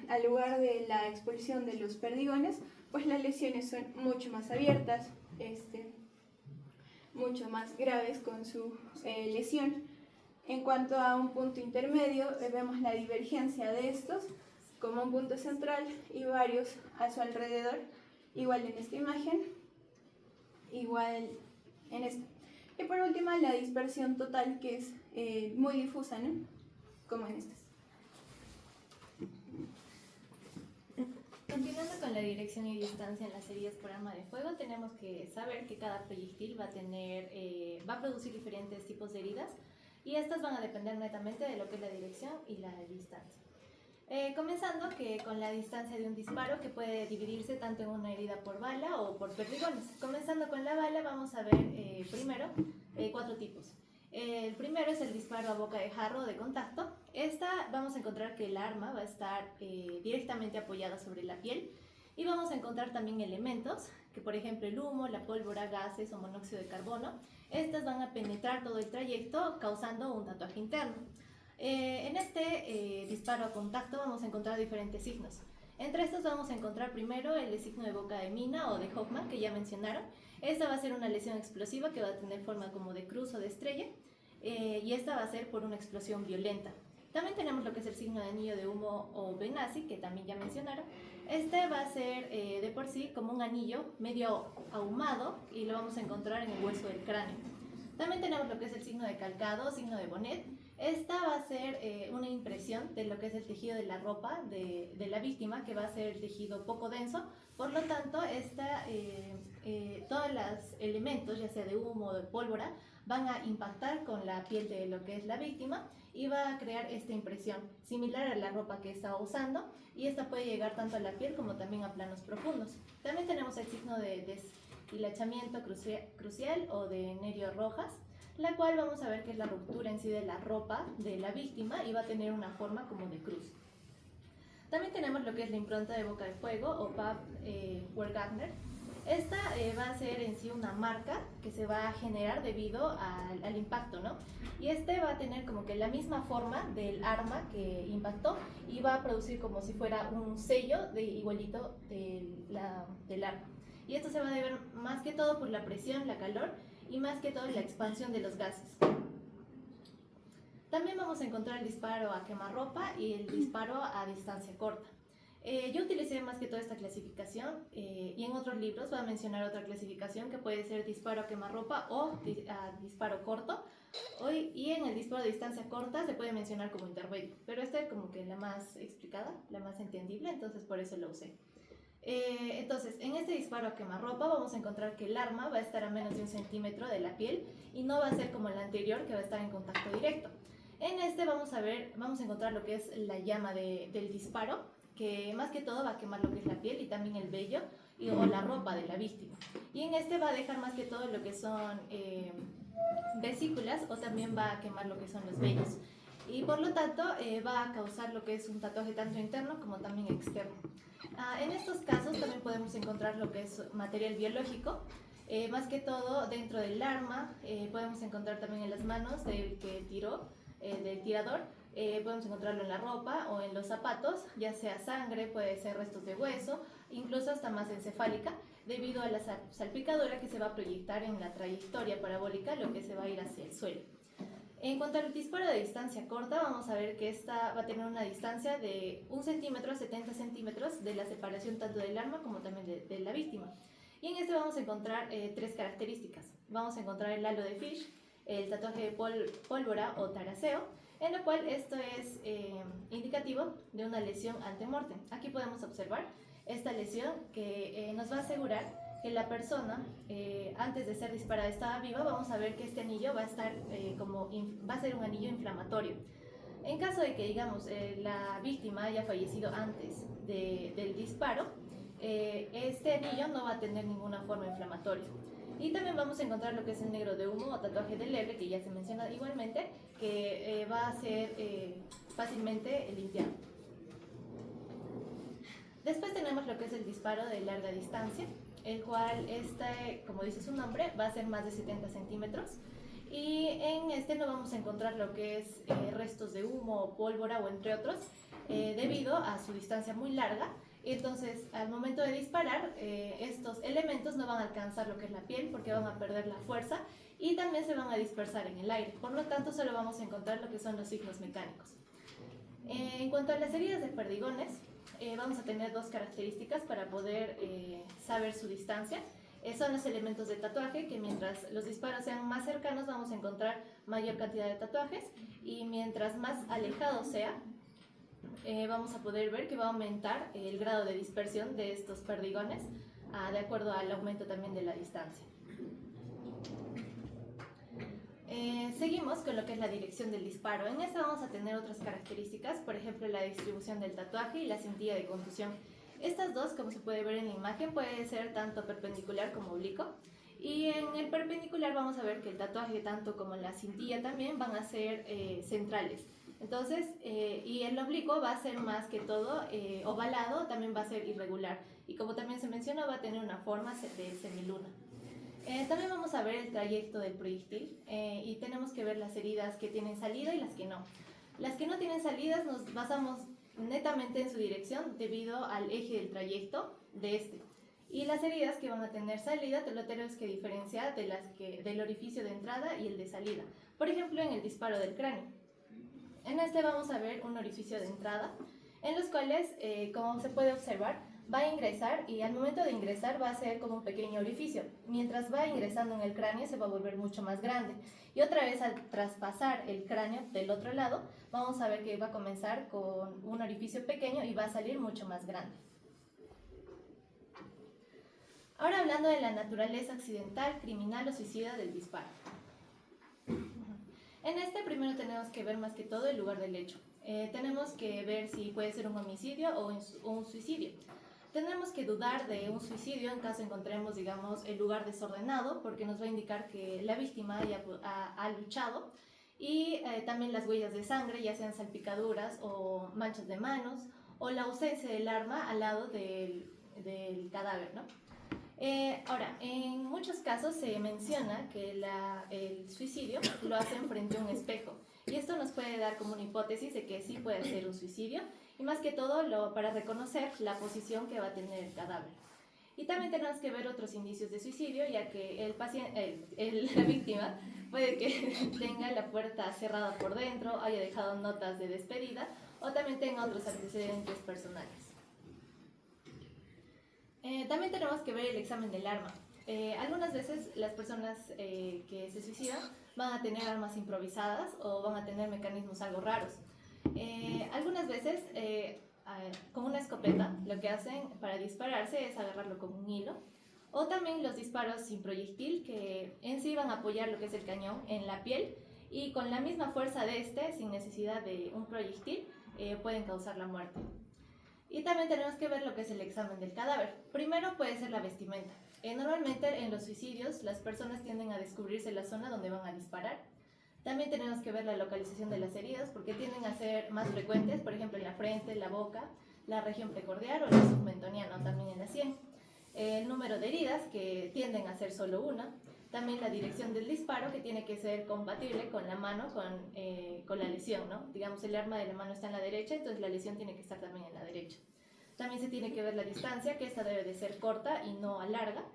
al lugar de la expulsión de los perdigones, pues las lesiones son mucho más abiertas, mucho más graves con su lesión. En cuanto a un punto intermedio, vemos la divergencia de estos como un punto central y varios a su alrededor, igual en esta imagen, igual en esta. Y por último, la dispersión total, que es muy difusa, ¿no?, como en estas. Continuando con la dirección y distancia en las heridas por arma de fuego, tenemos que saber que cada proyectil va a producir diferentes tipos de heridas y estas van a depender netamente de lo que es la dirección y la distancia. Comenzando con la distancia de un disparo, que puede dividirse tanto en una herida por bala o por perdigones. Comenzando con la bala, vamos a ver primero 4 tipos. El primero es el disparo a boca de jarro de contacto. Vamos a encontrar que el arma va a estar directamente apoyada sobre la piel y vamos a encontrar también elementos, que por ejemplo el humo, la pólvora, gases o monóxido de carbono. Estas van a penetrar todo el trayecto causando un tatuaje interno. En este disparo a contacto vamos a encontrar diferentes signos. Entre estos vamos a encontrar primero el de signo de boca de mina o de Hoffman, que ya mencionaron. Esta va a ser una lesión explosiva que va a tener forma como de cruz o de estrella, y esta va a ser por una explosión violenta. También tenemos lo que es el signo de anillo de humo o Benassi, que también ya mencionaron. Este va a ser de por sí como un anillo medio ahumado y lo vamos a encontrar en el hueso del cráneo. También tenemos lo que es el signo de calcado, signo de Bonnet. Esta va a ser una impresión de lo que es el tejido de la ropa de la víctima, que va a ser el tejido poco denso. Por lo tanto, todos los elementos, ya sea de humo o de pólvora, van a impactar con la piel de lo que es la víctima y va a crear esta impresión similar a la ropa que estaba usando, y esta puede llegar tanto a la piel como también a planos profundos. También tenemos el signo de deshilachamiento crucial o de Nerio Rojas, la cual vamos a ver que es la ruptura en sí de la ropa de la víctima y va a tener una forma como de cruz. También tenemos lo que es la impronta de boca de fuego o Papp-Wegner. Esta va a ser en sí una marca que se va a generar debido al impacto, ¿no? Y este va a tener como que la misma forma del arma que impactó y va a producir como si fuera un sello igualito del arma. Y esto se va a deber más que todo por la presión, la calor y más que todo la expansión de los gases. También vamos a encontrar el disparo a quemarropa y el disparo a distancia corta. Yo utilicé más que toda esta clasificación y en otros libros va a mencionar otra clasificación que puede ser disparo a quemarropa o disparo corto, y en el disparo a distancia corta se puede mencionar como intermedio, pero esta es como que la más explicada, la más entendible, entonces por eso lo usé. Entonces, en este disparo a quemarropa vamos a encontrar que el arma va a estar a menos de 1 centímetro de la piel y no va a ser como el anterior, que va a estar en contacto directo. En este vamos a encontrar lo que es la llama del disparo, que más que todo va a quemar lo que es la piel y también el vello o la ropa de la víctima. Y en este va a dejar más que todo lo que son vesículas, o también va a quemar lo que son los vellos. Y por lo tanto va a causar lo que es un tatuaje tanto interno como también externo. En estos casos también podemos encontrar lo que es material biológico, más que todo dentro del arma. Podemos encontrar también en las manos del que tiró, del tirador. Podemos encontrarlo en la ropa o en los zapatos, ya sea sangre, puede ser restos de hueso, incluso hasta masa encefálica, debido a la salpicadura que se va a proyectar en la trayectoria parabólica, lo que se va a ir hacia el suelo. En cuanto al disparo de distancia corta, vamos a ver que esta va a tener una distancia de 1 centímetro a 70 centímetros de la separación tanto del arma como también de la víctima. Y en este vamos a encontrar 3 características. Vamos a encontrar el halo de Fish, el tatuaje de pólvora o taraseo, en lo cual esto es indicativo de una lesión ante-mortem. Aquí podemos observar esta lesión que nos va a asegurar que la persona, antes de ser disparada, estaba viva. Vamos a ver que este anillo va a estar va a ser un anillo inflamatorio. En caso de que, digamos, la víctima haya fallecido antes del disparo, este anillo no va a tener ninguna forma inflamatoria. Y también vamos a encontrar lo que es el negro de humo o tatuaje de lebre, que ya se menciona igualmente, que va a ser fácilmente limpiado. Después tenemos lo que es el disparo de larga distancia, el cual, como dice su nombre, va a ser más de 70 centímetros. Y en este no vamos a encontrar lo que es restos de humo o pólvora o entre otros, debido a su distancia muy larga. Entonces, al momento de disparar, estos elementos no van a alcanzar lo que es la piel porque van a perder la fuerza y también se van a dispersar en el aire. Por lo tanto, solo vamos a encontrar lo que son los signos mecánicos. En cuanto a las heridas de perdigones, vamos a tener 2 características para poder saber su distancia. Son los elementos de tatuaje, que mientras los disparos sean más cercanos vamos a encontrar mayor cantidad de tatuajes, y mientras más alejado sea, vamos a poder ver que va a aumentar el grado de dispersión de estos perdigones de acuerdo al aumento también de la distancia. Seguimos con lo que es la dirección del disparo. En esta vamos a tener otras características, por ejemplo la distribución del tatuaje y la cintilla de contusión. Estas dos, como se puede ver en la imagen, puede ser tanto perpendicular como oblicuo. Y en el perpendicular vamos a ver que el tatuaje, tanto como la cintilla también, van a ser centrales. Entonces, y el oblicuo va a ser más que todo ovalado, también va a ser irregular. Y como también se mencionó, va a tener una forma de semiluna. También vamos a ver el trayecto del proyectil y tenemos que ver las heridas que tienen salida y las que no. Las que no tienen salidas nos basamos netamente en su dirección debido al eje del trayecto de este. Y las heridas que van a tener salida, lo tenemos que diferenciar de del orificio de entrada y el de salida. Por ejemplo, en el disparo del cráneo. En este vamos a ver un orificio de entrada, en los cuales, como se puede observar, va a ingresar y al momento de ingresar va a ser como un pequeño orificio. Mientras va ingresando en el cráneo se va a volver mucho más grande. Y otra vez al traspasar el cráneo del otro lado, vamos a ver que va a comenzar con un orificio pequeño y va a salir mucho más grande. Ahora hablando de la naturaleza accidental, criminal o suicida del disparo. En este primero tenemos que ver más que todo el lugar del hecho. Tenemos que ver si puede ser un homicidio o un suicidio. Tenemos que dudar de un suicidio en caso encontremos, digamos, el lugar desordenado, porque nos va a indicar que la víctima ya ha luchado, y también las huellas de sangre, ya sean salpicaduras o manchas de manos, o la ausencia del arma al lado del cadáver, ¿no? Ahora, en muchos casos se menciona que el suicidio lo hacen frente a un espejo, y esto nos puede dar como una hipótesis de que sí puede ser un suicidio, y más que todo para reconocer la posición que va a tener el cadáver. Y también tenemos que ver otros indicios de suicidio, ya que la víctima puede que tenga la puerta cerrada por dentro, haya dejado notas de despedida o también tenga otros antecedentes personales. También tenemos que ver el examen del arma. Algunas veces las personas que se suicidan van a tener armas improvisadas o van a tener mecanismos algo raros. Algunas veces con una escopeta lo que hacen para dispararse es agarrarlo con un hilo, o también los disparos sin proyectil, que en sí van a apoyar lo que es el cañón en la piel y con la misma fuerza de sin necesidad de un proyectil, pueden causar la muerte. Y también tenemos que ver lo que es el examen del cadáver. Primero puede ser la vestimenta. Normalmente en los suicidios las personas tienden a descubrirse la zona donde van a disparar. También tenemos que ver la localización de las heridas, porque tienden a ser más frecuentes, por ejemplo en la frente, la boca, la región precordial o el submentoniano, también en la sien. El número de heridas, que tienden a ser solo una. También la dirección del disparo, que tiene que ser compatible con la mano, con la lesión, ¿no? Digamos, el arma de la mano está en la derecha, entonces la lesión tiene que estar también en la derecha. También se tiene que ver la distancia, que esta debe de ser corta y no larga.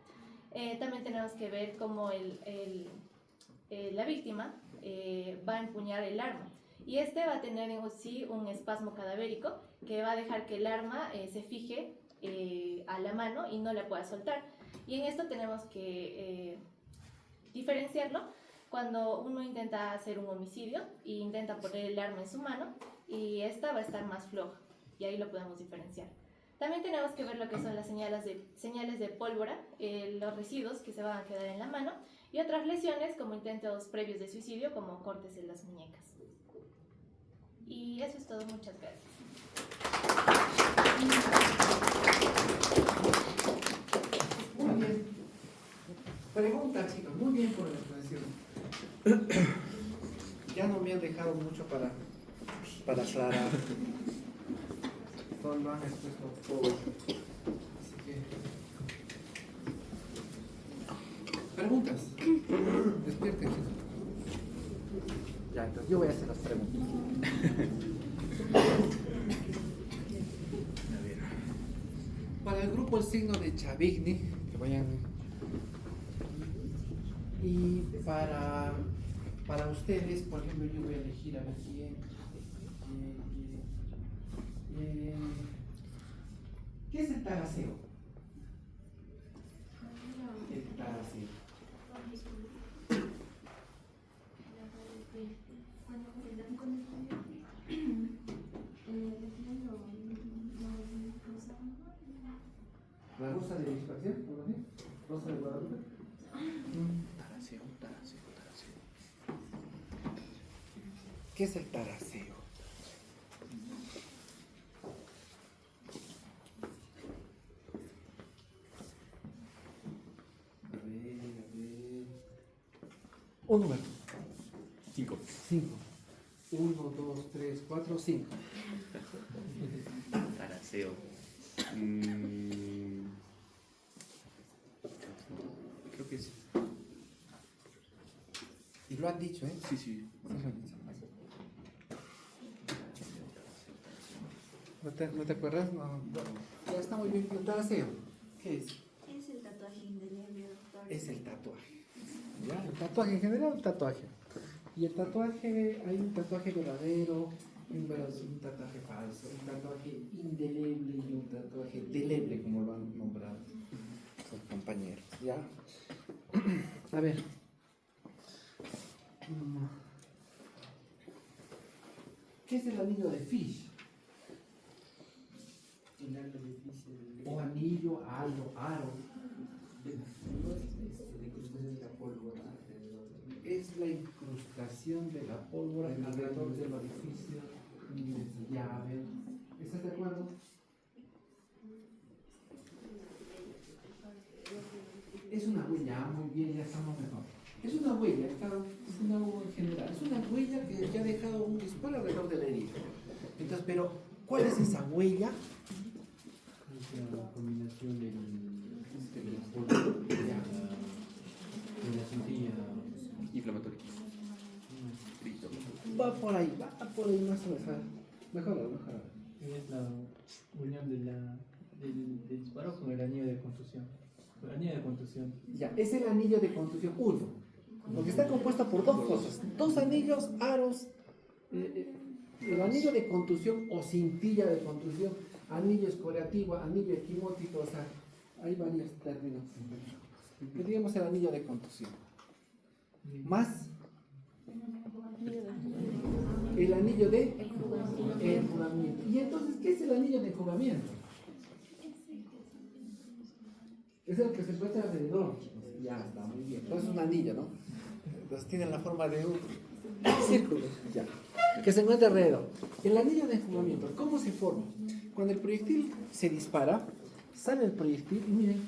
También tenemos que ver cómo la víctima va a empuñar el arma. Y este va a tener en sí un espasmo cadavérico que va a dejar que el arma se fije a la mano y no la pueda soltar. Y en esto tenemos que diferenciarlo cuando uno intenta hacer un homicidio e intenta poner el arma en su mano y esta va a estar más floja, y ahí lo podemos diferenciar. También tenemos que ver lo que son las señales de pólvora, los residuos que se van a quedar en la mano, y otras lesiones como intentos previos de suicidio, como cortes en las muñecas. Y eso es todo, muchas gracias. Muy bien. Pregunta, chicos, muy bien por la exposición. Ya no me han dejado mucho para aclarar. Todos lo han expuesto todo. Así que... ¿Preguntas? Despierten. Ya, entonces yo voy a hacer las preguntas. A ver. Para el grupo el signo de Chavigny, que vayan. Y para ustedes, por ejemplo, yo voy a elegir a ver quién. ¿Qué es el taraseo? El taraseo. ¿La rosa de distracción? ¿Rosa de Guadalupe? Taraseo. ¿Qué es el taraseo? A ver. Un número. 5. 5. 1, 2, 3, 4, 5. Taraseo. Creo que sí. Y lo han dicho, ¿eh? Sí. Sí lo han dicho. ¿No te acuerdas? No. Bueno, ya está muy bien. Traseo. ¿Qué es? Es el tatuaje indeleble, doctor. Es el tatuaje. ¿Ya? El tatuaje en general, el tatuaje. Y el tatuaje, hay un tatuaje verdadero, un tatuaje falso, un tatuaje indeleble y un tatuaje deleble, como lo han nombrado sus compañeros. ¿Ya? A ver. ¿Qué es el anillo de Fish? El aro de Fish, O anillo, aro. la incrustación de la pólvora alrededor Es la incrustación de la pólvora alrededor del orificio. Ya, a ver. ¿Estás de acuerdo? Es una huella, muy bien, ya estamos mejor. Es una huella, es una huella en general. Es una huella que ha dejado un disparo alrededor de la herida. Entonces, pero, ¿cuál es esa huella? Es la combinación de la pólvora de la cintilla inflamatoria. Va por ahí más o menos. Mejor. Es la unión del disparo con el anillo de contusión. El anillo de contusión. Ya, es el anillo de contusión 1, porque está compuesto por dos cosas, dos anillos, aros, el anillo de contusión o cintilla de contusión, anillo escoriativo, anillo equimótico, o sea, hay varios términos. Pero digamos el anillo de contusión. Más el anillo de enjugamiento. ¿Y entonces qué es el anillo de enjugamiento? Es el que se encuentra alrededor. Ya está, muy bien. Entonces es un anillo, ¿no? Entonces tiene la forma de un círculo. Ya. Que se encuentra alrededor. El anillo de enjugamiento, ¿cómo se forma? Cuando el proyectil se dispara, sale el proyectil y miren,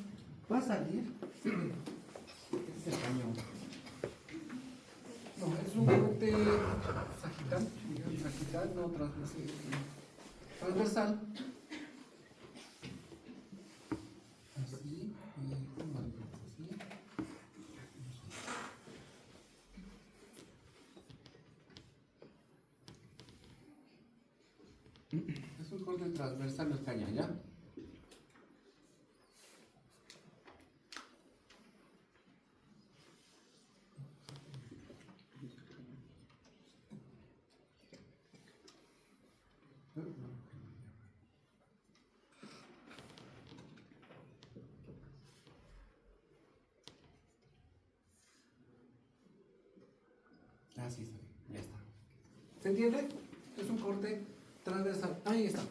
va a salir. Este es el cañón. No, es un corte sagital, no transversal. Así, así. Es un corte transversal del cañón, ¿ya? Ah, sí, está bien, ya está. ¿Se entiende? Es un corte transversal. Ahí está.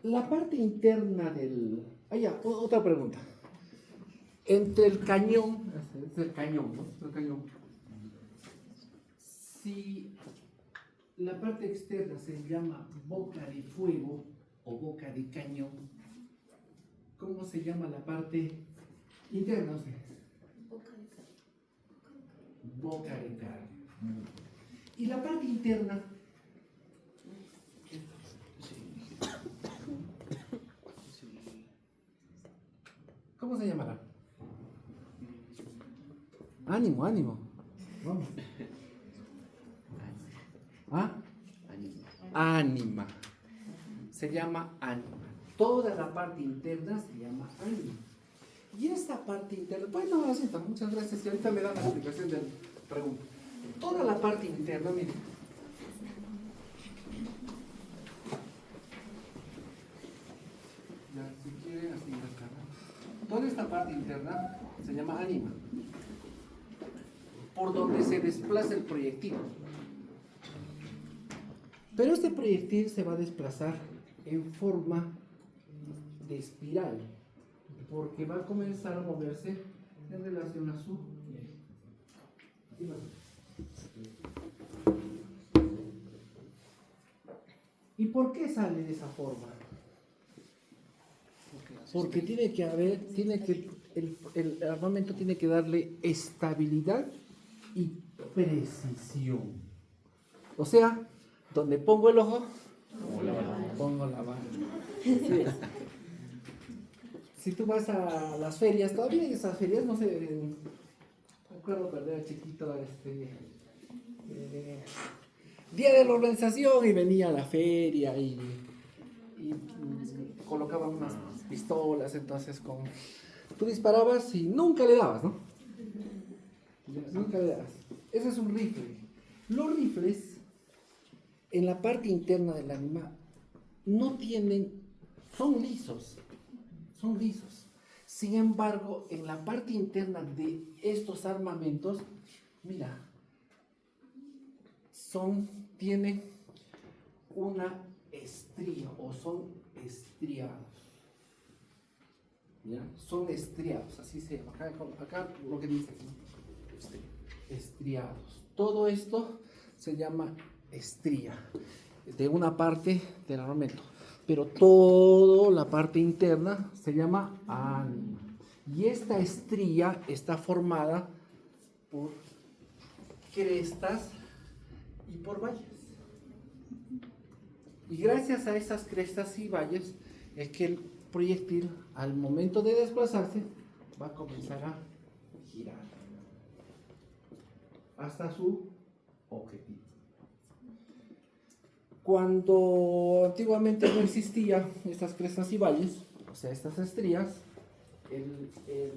La parte interna del... Ah, ya, otra pregunta. Entre el cañón, es el cañón, ¿no? El cañón. Si la parte externa se llama boca de fuego o boca de cañón, ¿cómo se llama la parte interna? No sé. Boca de carne. Y la parte interna. ¿Cómo se llamará? Ánimo. Vamos. ¿Ah? Ánima. Se llama ánima. Toda la parte interna se llama ánima. Y esta parte interna, bueno, así está, muchas gracias. Y ahorita me dan la explicación de la pregunta. Toda la parte interna, miren. Ya, si quieren, así está. Toda esta parte interna se llama ánima, por donde se desplaza el proyectil. Pero este proyectil se va a desplazar en forma de espiral, porque va a comenzar a moverse en relación a su... ¿Y por qué sale de esa forma? Porque el armamento tiene que darle estabilidad y precisión. O sea, donde pongo el ojo, pongo la bala. Sí. Si tú vas a las ferias, todavía en esas ferias, no sé, recuerdo perder a chiquito, día de la organización y venía a la feria y colocaban unas pistolas, entonces tú disparabas y nunca le dabas, ¿no? Nunca le dabas. Ese es un rifle. Los rifles, en la parte interna del arma, no tienen, son lisos. Sin embargo, en la parte interna de estos armamentos, mira, tienen una estría o son estriados. ¿Ya? Son estriados, así se llama. Acá lo que dice, ¿no? Estriados. Todo esto se llama estría de una parte del armamento, pero toda la parte interna se llama ánima. Y esta estría está formada por crestas y por valles. Y gracias a esas crestas y valles es que el proyectil, al momento de desplazarse, va a comenzar a girar hasta su objetivo. Cuando antiguamente no existían estas crestas y valles, o sea, estas estrías,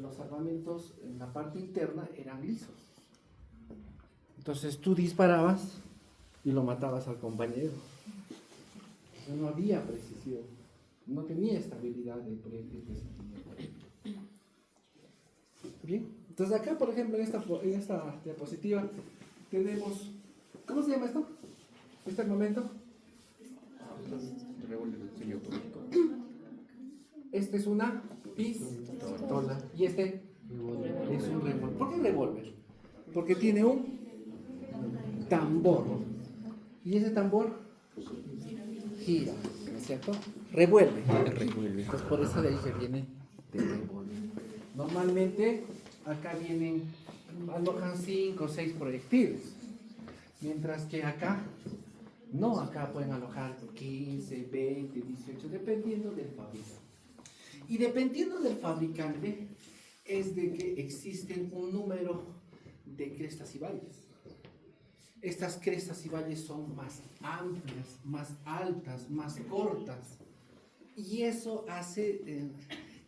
los armamentos en la parte interna eran lisos. Entonces tú disparabas y lo matabas al compañero. No había precisión, no tenía estabilidad del proyectil que se tenía. Bien, entonces acá, por ejemplo, en esta diapositiva tenemos, ¿cómo se llama esto? Este armamento. Este es una pistola y este es un revólver. ¿Por qué revólver? Porque tiene un tambor y ese tambor gira, ¿no es cierto? Revuelve. Entonces por eso de ahí que viene de revólver. Normalmente acá alojan 5 o 6 proyectiles, mientras que acá no, acá pueden alojar 15, 20, 18, dependiendo del fabricante. Y dependiendo del fabricante, es de que existen un número de crestas y valles. Estas crestas y valles son más amplias, más altas, más cortas. Y eso hace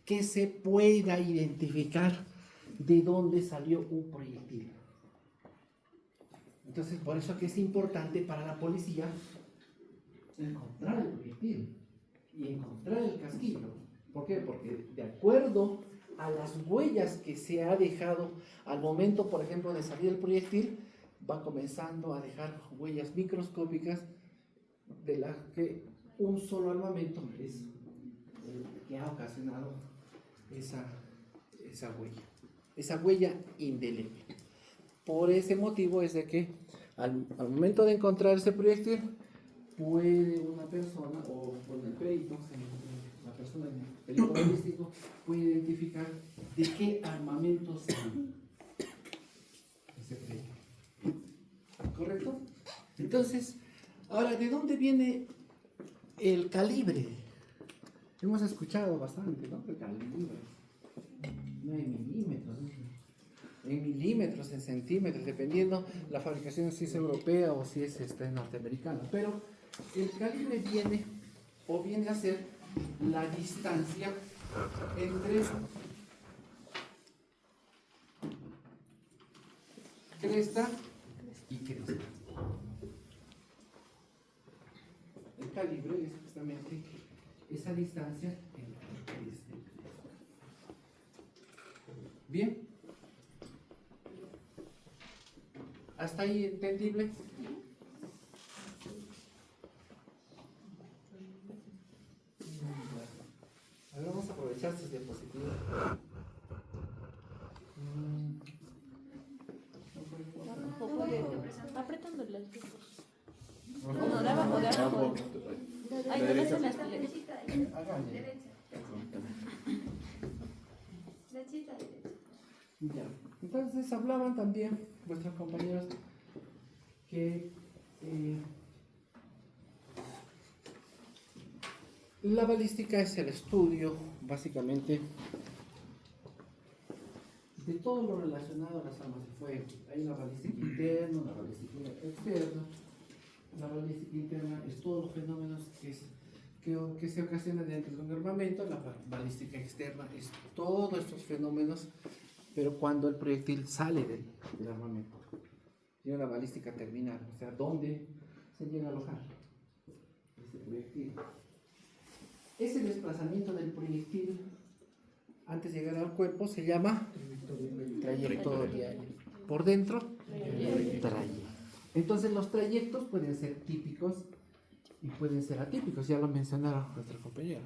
que se pueda identificar de dónde salió un proyectil. Entonces, por eso que es importante para la policía encontrar el proyectil y encontrar el casquillo. ¿Por qué? Porque de acuerdo a las huellas que se ha dejado al momento, por ejemplo, de salir el proyectil, va comenzando a dejar huellas microscópicas de las que un solo armamento es el que ha ocasionado esa huella indeleble. Por ese motivo es de que al momento de encontrar ese proyectil, puede una persona, o con el perito, la persona en el perito balístico, puede identificar de qué armamento sale ese proyectil. ¿Correcto? Entonces, ahora, ¿de dónde viene el calibre? Hemos escuchado bastante, ¿no? El calibre. No en milímetros, ¿no? En milímetros, en centímetros, dependiendo la fabricación, si es europea o si es norteamericana. Pero el calibre viene a ser la distancia entre cresta y cresta. El calibre es justamente esa distancia entre cresta y cresta. Bien. ¿Hasta ahí entendible? A ver, vamos a aprovechar sus diapositivas. Apretando las cosas. No, de abajo, de abajo. Ay, no las las Háganle. Ya. Entonces hablaban también vuestros compañeros que la balística es el estudio, básicamente, de todo lo relacionado a las armas de fuego. Hay una balística interna, una balística externa, La balística interna es todos los fenómenos que se ocasionan dentro de un armamento. La balística externa es todos estos fenómenos, pero cuando el proyectil sale del armamento. Tiene una balística terminal, o sea, ¿dónde se llega a alojar este proyectil? Ese desplazamiento del proyectil antes de llegar al cuerpo se llama trayectoria. Por dentro, trayecto. Entonces los trayectos pueden ser típicos y pueden ser atípicos, ya lo mencionaron nuestros compañeros.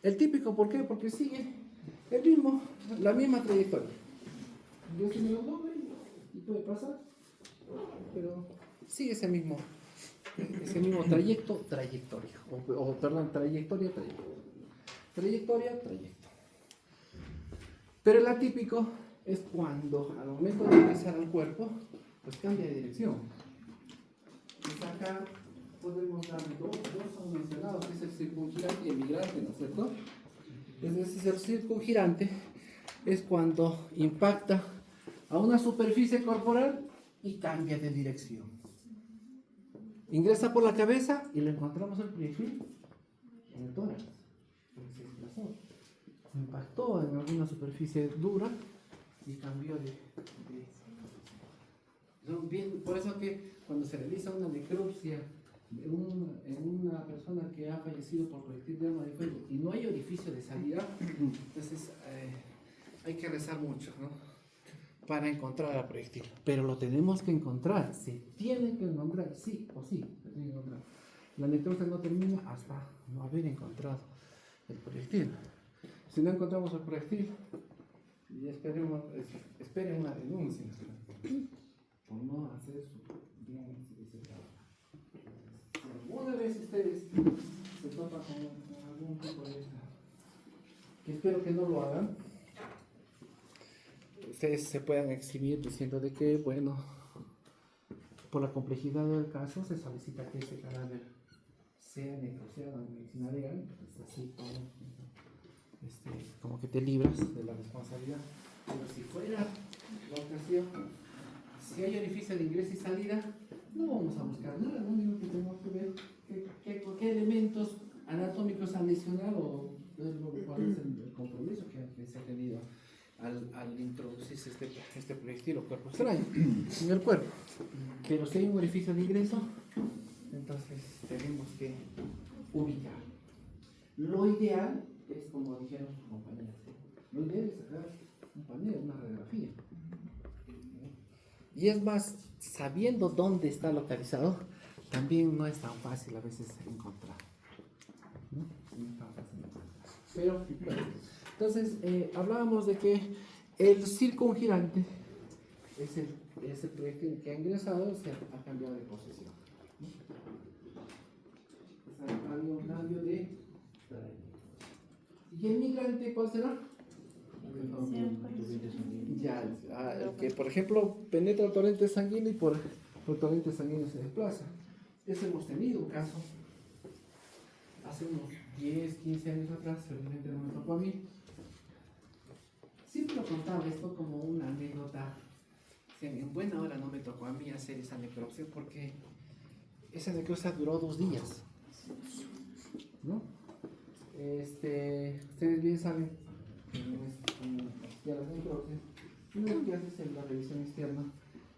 El típico, ¿por qué? Porque sigue la misma trayectoria. Yo si me lo muevo y puede pasar, pero sigue ese mismo trayectoria, trayectoria. Pero el atípico es cuando al momento de ingresar al cuerpo, pues cambia de dirección. Pues acá podemos dar dos son mencionados, que es el circungirante y el migrante, ¿no es cierto? Entonces el circungirante es cuando impacta a una superficie corporal y cambia de dirección. Ingresa por la cabeza y le encontramos el proyectil en el tórax, porque se desplazó. Impactó en alguna superficie dura y cambió de bien, por eso que cuando se realiza una necropsia en una persona que ha fallecido por proyectil de arma de fuego y no hay orificio de salida, entonces hay que rezar mucho, ¿no? Para encontrar al proyectil. Pero lo tenemos que encontrar, se tiene que encontrar, sí o sí, se tiene que encontrar. La necropsia no termina hasta no haber encontrado el proyectil. Si no encontramos el proyectil, y esperen una denuncia por no hacer su bien ese trabajo. Si alguna vez ustedes se topan con algún tipo de esta, que espero que no lo hagan, ustedes se puedan exhibir diciendo de que, bueno, por la complejidad del caso se solicita que ese cadáver sea necrociado en medicina legal, es así como que te libras de la responsabilidad. Pero si fuera la ocasión, si hay orificio de ingreso y salida, no vamos a buscar nada, lo único que tenemos que ver qué elementos anatómicos han lesionado, cuál es el compromiso que se ha tenido al introducirse este proyectil o cuerpo extraño en el cuerpo. Pero si hay un orificio de ingreso, entonces tenemos que ubicar. Lo ideal es, como dijeron sus compañeros, lo ideal es sacar un panel, una radiografía. Y es más, sabiendo dónde está localizado, también no es tan fácil a veces encontrar. ¿No? No es tan fácil encontrar. Pero, bueno, entonces, hablábamos de que el circungirante es el proyectil que ha ingresado, se ha cambiado de posición. ¿No? Había un cambio de trayectoria. ¿Y el migrante cuál será? Ya, el que por ejemplo penetra el torrente sanguíneo y por el torrente sanguíneo se desplaza. Eso hemos tenido un caso hace unos 10, 15 años atrás, realmente no me tocó a mí. Siempre lo contaba esto como una anécdota. En buena hora no me tocó a mí hacer esa necropsia porque esa necropsia duró 2 días, ¿no? Ustedes bien saben ya las necropsias, uno que hace es la revisión externa,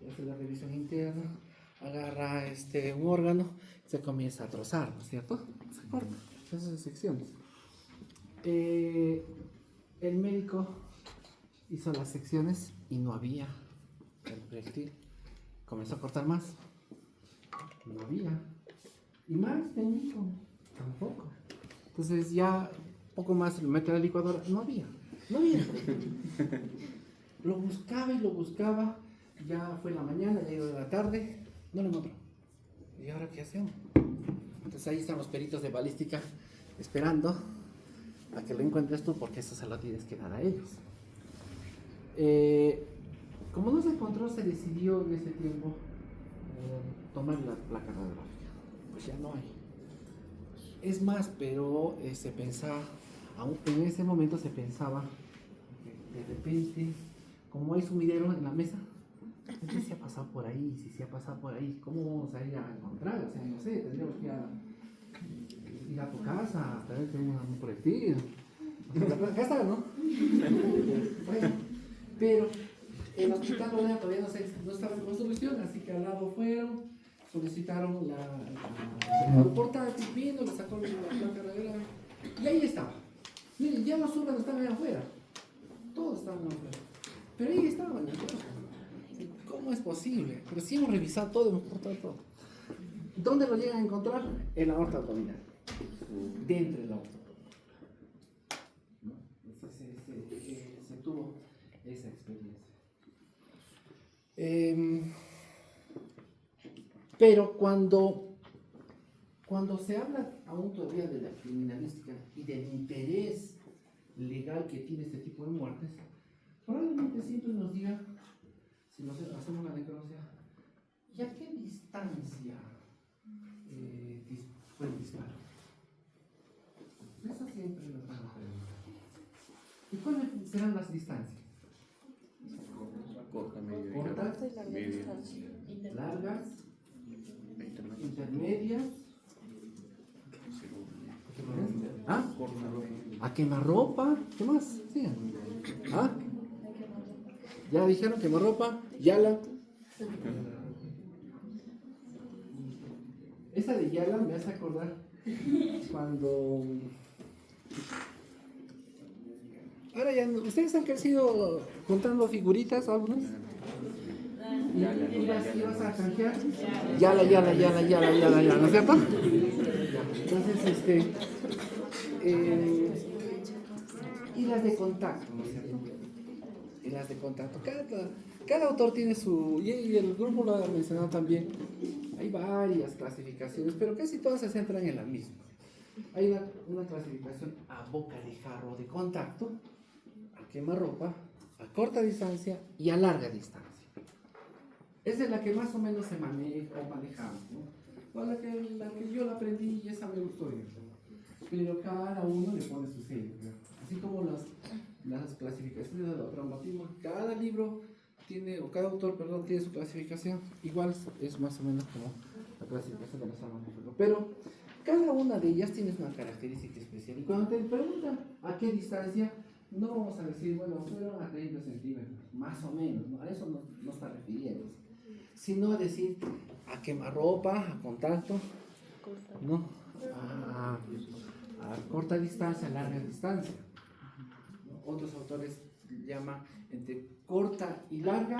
hace la revisión interna, agarra un órgano, se comienza a trozar, ¿no es cierto? Se corta, se hacen secciones. El médico hizo las secciones y no había el proyectil. Comenzó a cortar más, no había. Y más técnico, tampoco. Entonces ya poco más lo mete a la licuadora, no había. Lo buscaba y lo buscaba, ya fue en la mañana, ya llegó de la tarde, no lo encontró. ¿Y ahora qué hacemos? Entonces ahí están los peritos de balística esperando a que lo encuentres tú, porque eso se lo tienes que dar a ellos. Como no se encontró, se decidió en ese tiempo tomar la placa radiográfica. Pues ya no hay. Es más, pero se pensaba, aún en ese momento se pensaba que de repente, como hay sumidero en la mesa, Entonces, si ha pasado por ahí, si se ha pasado por ahí, ¿cómo vamos a ir a encontrar? O sea, no sé, tendríamos que ir a tu casa, a traerte un proyectil. Acá está, ¿no? Bueno, pero el hospital Rodea todavía no estaba en construcción, así que al lado fueron, solicitaron la portátil, vino, le sacó la placa de y ahí estaba. Miren, ya los órganos estaban ahí afuera. Todos estaban afuera. Pero ahí estaban. ¿Cómo es posible? Pero si hemos revisado todo, hemos cortado todo. ¿Dónde lo llegan a encontrar? En la aorta abdominal. Dentro de la aorta. ¿No? Se tuvo esa experiencia. Pero cuando se habla aún todavía de la criminalística y del interés legal que tiene este tipo de muertes, probablemente siempre nos diga, si nos hacemos la necropsia, ¿y a qué distancia fue el disparo? Eso siempre nos van a preguntar. ¿Y cuáles serán las distancias? Corta, media, Cortas, media, largas, intermedias. ¿Ah? ¿A quemarropa? ¿Qué más? Sí. ¿Ah? Ya dijeron quemarropa, Yala. Esa de Yala me hace acordar cuando... Ahora ya, ¿ustedes han crecido juntando figuritas algunas? ¿Ibas a canjear? Yala, ¿no es cierto? Entonces, y las de contacto, ¿no es cierto? Y las de contacto. Cada autor tiene su... Y el grupo lo ha mencionado también. Hay varias clasificaciones, pero casi todas se centran en la misma. Hay una clasificación a boca de jarro de contacto, a quemarropa, a corta distancia y a larga distancia. Esa es la que más o menos se maneja o manejamos, ¿no? La que yo la aprendí y esa me gustó. Pero cada uno le pone su sello, ¿no? Así como las clasificaciones de los traumatismos, cada libro tiene, o cada autor, perdón, tiene su clasificación, igual es más o menos como la clasificación de las armas de fuego. Pero cada una de ellas tiene una característica especial. Y cuando te preguntan a qué distancia, no vamos a decir, bueno, fueron a 30 centímetros, más o menos, ¿no? A eso no está refiriendo, sino a decir a quemarropa, a contacto, ¿no? A corta distancia, a larga distancia. Otros autores llaman entre corta y larga,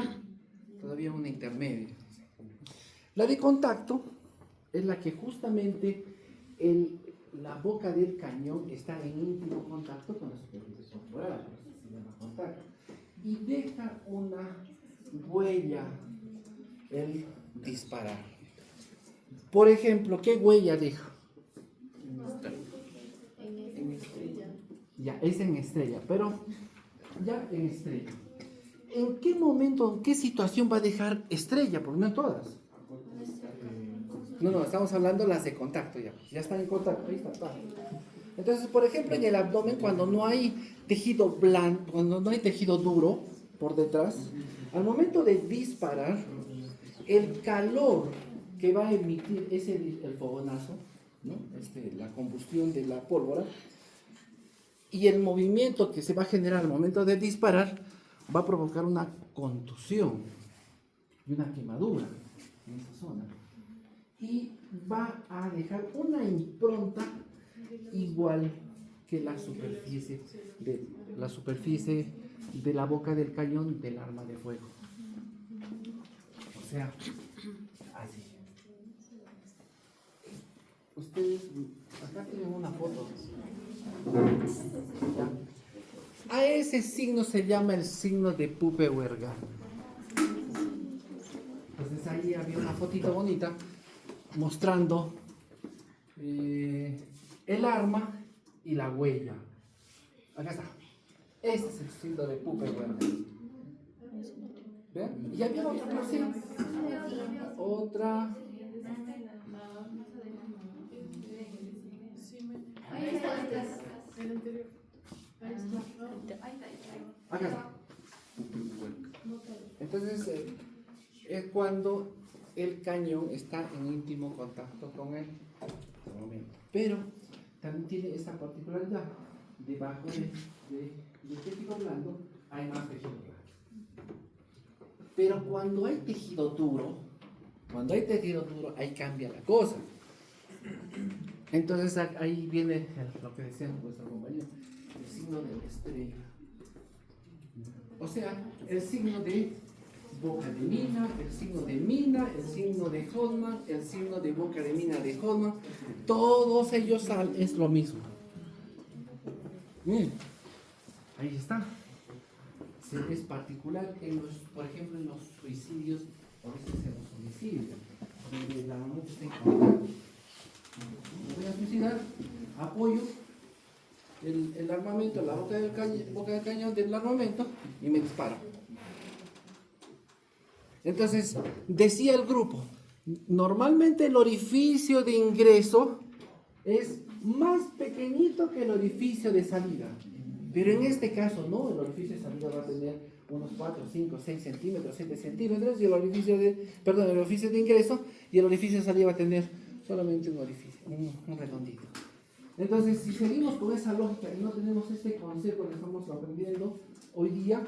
todavía una intermedia. La de contacto es la que justamente la boca del cañón está en íntimo contacto con la superficie corporal, se llama contacto, y deja una huella el disparar. Por ejemplo, ¿qué huella deja? Ya, es en estrella, pero ya en estrella. ¿En qué momento, en qué situación va a dejar estrella? Porque no en todas. No, estamos hablando de las de contacto ya están en contacto, ahí está. Entonces, por ejemplo, en el abdomen, cuando no hay tejido blando, cuando no hay tejido duro por detrás, al momento de disparar, el calor que va a emitir el fogonazo, ¿no? La combustión de la pólvora, y el movimiento que se va a generar al momento de disparar va a provocar una contusión y una quemadura en esa zona. Y va a dejar una impronta igual que la superficie de la boca del cañón del arma de fuego. O sea, así. Ustedes acá tienen una foto. A ese signo se llama el signo de Puppe-Werga. Entonces ahí había una fotito bonita mostrando el arma y la huella. Acá está. Este es el signo de Puppe-Werga. ¿Ven? Y había otra versión. Otra. Acá está. Entonces, es cuando el cañón está en íntimo contacto con el armamento. Pero también tiene esta particularidad. Debajo del tejido blando hay más tejido blando. Pero cuando hay tejido duro, ahí cambia la cosa. Entonces ahí viene lo que decía nuestro compañero, el signo de la estrella. O sea, el signo de boca de mina, el signo de mina, el signo de Hodgman, el signo de boca de mina de Hodgman, todos ellos es lo mismo. Bien, ahí está. Es particular en los, por ejemplo, en los suicidios, a veces en los homicidios, donde la muerte está en contacto. Me voy a suicidar, apoyo el armamento, la boca del cañón del armamento y me disparo. Entonces, decía el grupo, normalmente el orificio de ingreso es más pequeñito que el orificio de salida. Pero en este caso no, el orificio de salida va a tener unos 4, 5, 6 centímetros, 7 centímetros, y el orificio de ingreso y el orificio de salida va a tener solamente un orificio, un redondito. Entonces, si seguimos con esa lógica y no tenemos este concepto que estamos aprendiendo hoy día,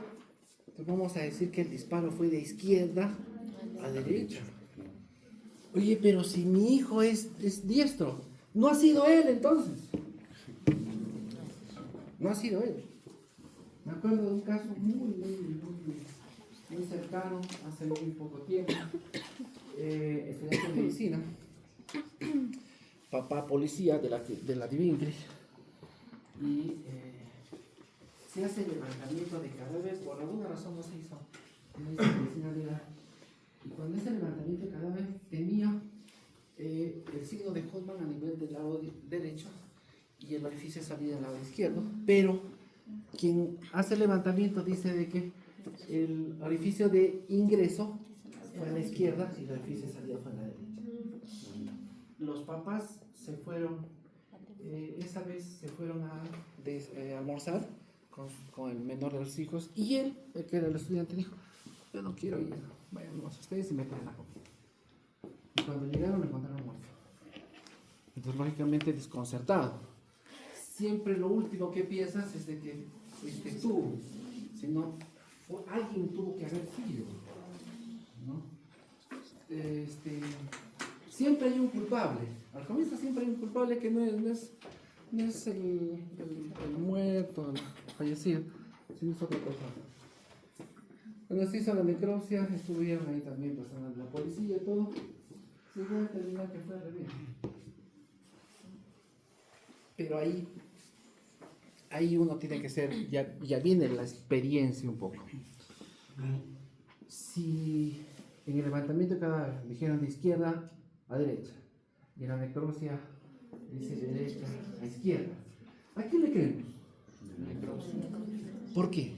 pues vamos a decir que el disparo fue de izquierda a derecha. Oye, pero si mi hijo es diestro, no ha sido él entonces. No ha sido él. Me acuerdo de un caso muy cercano, hace muy poco tiempo, estudiante de medicina, papá policía de la Divincri, y se hace levantamiento de cadáver, por alguna razón no se hizo en esa medicina legal. Y cuando ese levantamiento de cadáver tenía el signo de Hodgman a nivel del lado derecho, y el orificio de salida del lado izquierdo, pero quien hace el levantamiento dice de que el orificio de ingreso fue a la izquierda y el orificio de salida fue a la derecha. Los papás se fueron, esa vez se fueron a almorzar con el menor de los hijos, y él, el que era el estudiante, dijo, yo no quiero ir, vayan ustedes y me traen la comida. Y cuando llegaron me encontraron muerto. Entonces, lógicamente desconcertado. Siempre lo último que piensas es de que fuiste tú, sino alguien tuvo que haber sido, ¿no? Siempre hay un culpable. Al comienzo siempre hay un culpable que no es el muerto, el fallecido, sino es otra persona. Cuando se hizo la necropsia, estuvieron ahí también personas de la policía y todo. Se iba a determinar que fue René. Pero ahí uno tiene que ser, ya viene la experiencia un poco. Si en el levantamiento de cadáver dijeron de izquierda a derecha, y en la necropsia dice de derecha a izquierda, ¿a quién le creemos? ¿Por qué?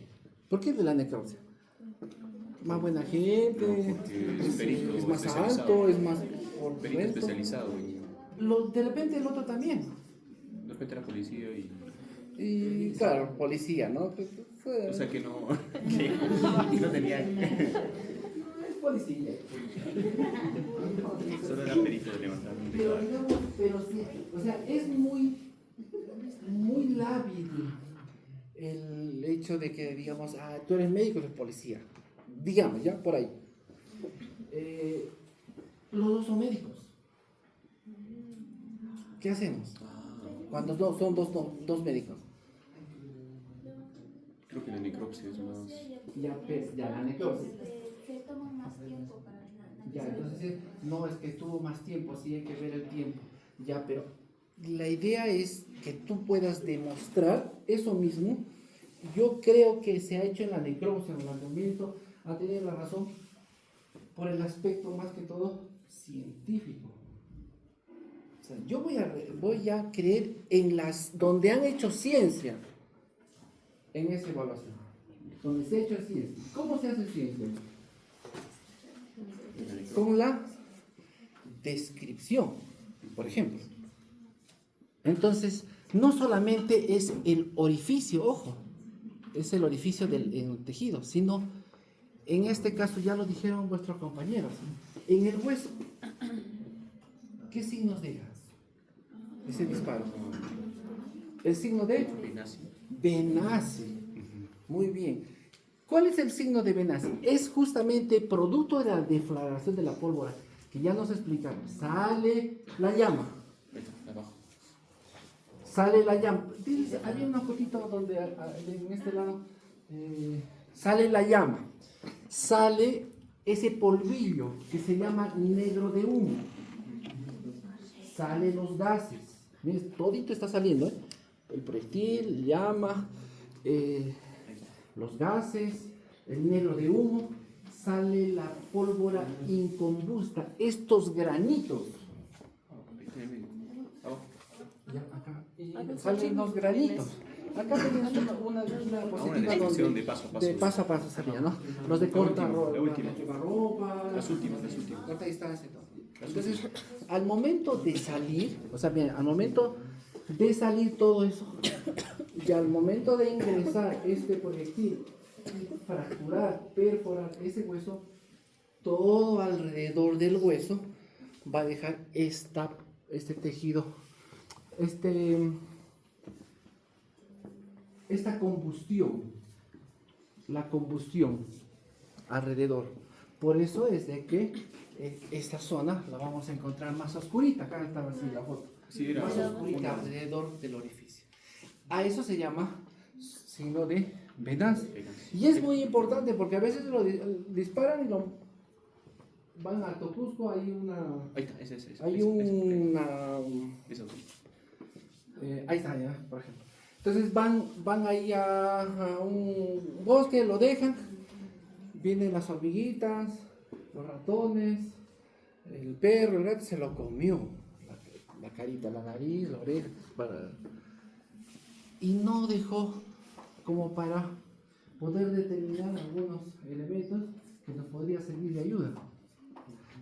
¿Por qué de la necropsia? Más buena gente, es más alto, es más perito especializado. De repente el otro también. De repente era policía y claro, policía, ¿no? O sea que no, que no tenía. Es policía. Solo era perito de levantamiento. Pero sí, o sea, es muy lábil el hecho de que digamos, tú eres médico, eres policía. Digamos, ya, por ahí. Los dos son médicos. ¿Qué hacemos? Cuando son dos médicos. Creo que la necropsia es más. Ya la necropsia. Se toma más tiempo para la Ya, entonces, no es que tuvo más tiempo, sí hay que ver el tiempo. Ya, pero la idea es que tú puedas demostrar eso mismo. Yo creo que se ha hecho en la necropsia, en el levantamiento, a tener la razón por el aspecto más que todo científico. O sea, yo voy a creer en las donde han hecho ciencia, en esa evaluación, donde se ha hecho ciencia. ¿Cómo se hace ciencia? Con la descripción, por ejemplo. Entonces, no solamente es el orificio, ojo, es el orificio del tejido, sino En este caso ya lo dijeron vuestros compañeros. En el hueso, ¿qué signos deja ese disparo? El signo de Benassi. Muy bien. ¿Cuál es el signo de Benassi? Es justamente producto de la deflagración de la pólvora, que ya nos explicaron. Sale la llama. Abajo. Sale la llama. Dice, había una fotito donde en este lado sale la llama. Sale ese polvillo que se llama negro de humo. Salen los gases. Miren, todito está saliendo, ¿eh? El proyectil, llama, los gases, el negro de humo, sale la pólvora incombusta, estos granitos. Ya, acá, y salen los granitos. Acá tenemos una diapositiva donde de paso a paso salía, ¿no? Los de corta ropa, Las últimas. corta distancia, todo. Entonces, al momento de salir, o sea, bien, al momento de salir todo eso, y al momento de ingresar este proyectil y fracturar, perforar ese hueso, todo alrededor del hueso va a dejar este tejido, esta combustión, la combustión alrededor. Por eso es de que esta zona la vamos a encontrar más oscurita. Acá estaba así la foto. Sí, era Más oscurita alrededor del orificio. A eso se llama signo de Benassi. Y es muy importante porque a veces lo disparan y lo van a Tocusco. Hay una. Ahí está, ese. Hay una. Ahí está, ya, por ejemplo. Entonces van ahí a un bosque, lo dejan. Vienen las hormiguitas, los ratones, el perro, el gato se lo comió. La carita, la nariz, la oreja. Y no dejó como para poder determinar algunos elementos que nos podría servir de ayuda.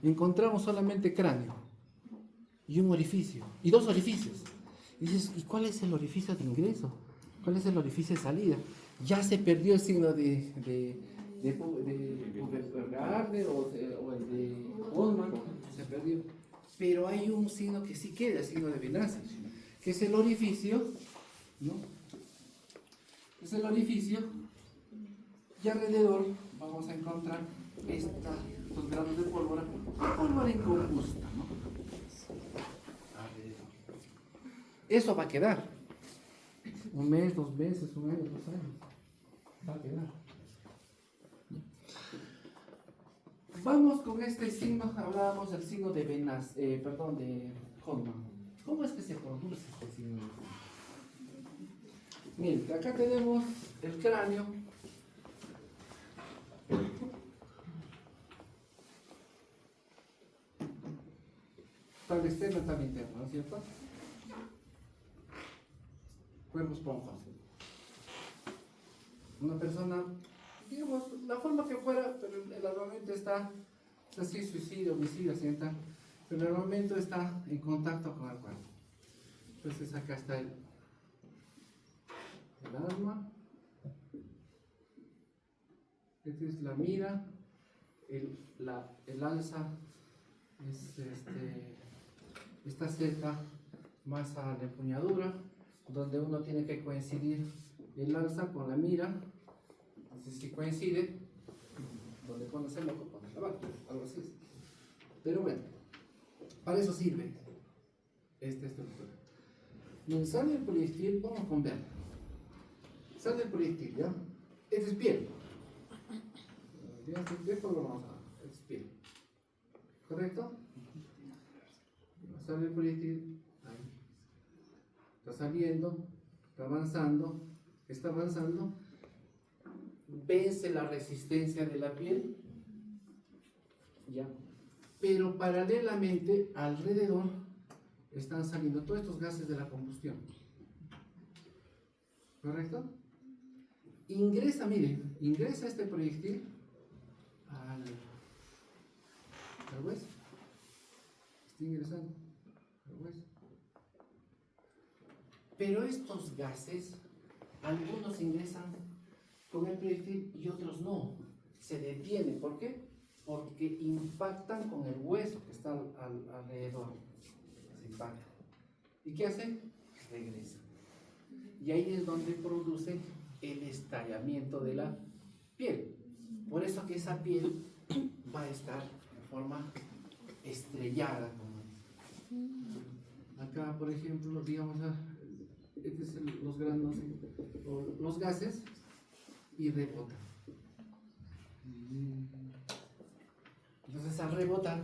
Encontramos solamente cráneo y un orificio, y dos orificios. Y dices, ¿y cuál es el orificio de ingreso? ¿Cuál es el orificio de salida? Ya se perdió el signo de Gardner o el de Goldman, se perdió. Pero hay un signo que sí queda, el signo de Benassi, que es el orificio, ¿no? Es el orificio, y alrededor vamos a encontrar estos granos de pólvora incombusta, ¿no? Alrededor. Eso va a quedar. Un mes, 2 meses, un año, 2 años. Va a quedar. Vamos con este signo, hablábamos del signo de de Hoffman. ¿Cómo es que se produce este signo? Miren, acá tenemos el cráneo. Tanto externo, tanto interno, ¿no es cierto? Cuerpo esponjoso. Una persona, digamos, la forma que fuera, pero el armamento está así, suicidio, homicidio, así está, pero el armamento está en contacto con el cuerpo. Entonces acá está el arma, esta es la mira, el alza está cerca más a la empuñadura, donde uno tiene que coincidir el alza con la mira. Entonces, si coincide, donde pones el ojo, pones la bala, algo así. Pero bueno, para eso sirve esta estructura. Donde sale el proyectil, vamos con ver. Sale el proyectil, ¿ya? Este es piel. Después lo vamos a ver. Es piel. ¿Correcto? Sale el proyectil. Ahí. Está saliendo, está avanzando, vence la resistencia de la piel, ya, pero paralelamente alrededor están saliendo todos estos gases de la combustión, ¿correcto? Ingresa este proyectil al hueso, está ingresando al hueso. Pero estos gases, algunos ingresan con el proyectil y otros no. se detiene. ¿Por qué? Porque impactan con el hueso que está alrededor. Se impacta. ¿Y qué hacen? Regresan. Y ahí es donde produce el estallamiento de la piel. Por eso que esa piel va a estar de forma estrellada. Acá, por ejemplo, digamos, este es los granos, los gases, y rebota. Entonces, al rebotar,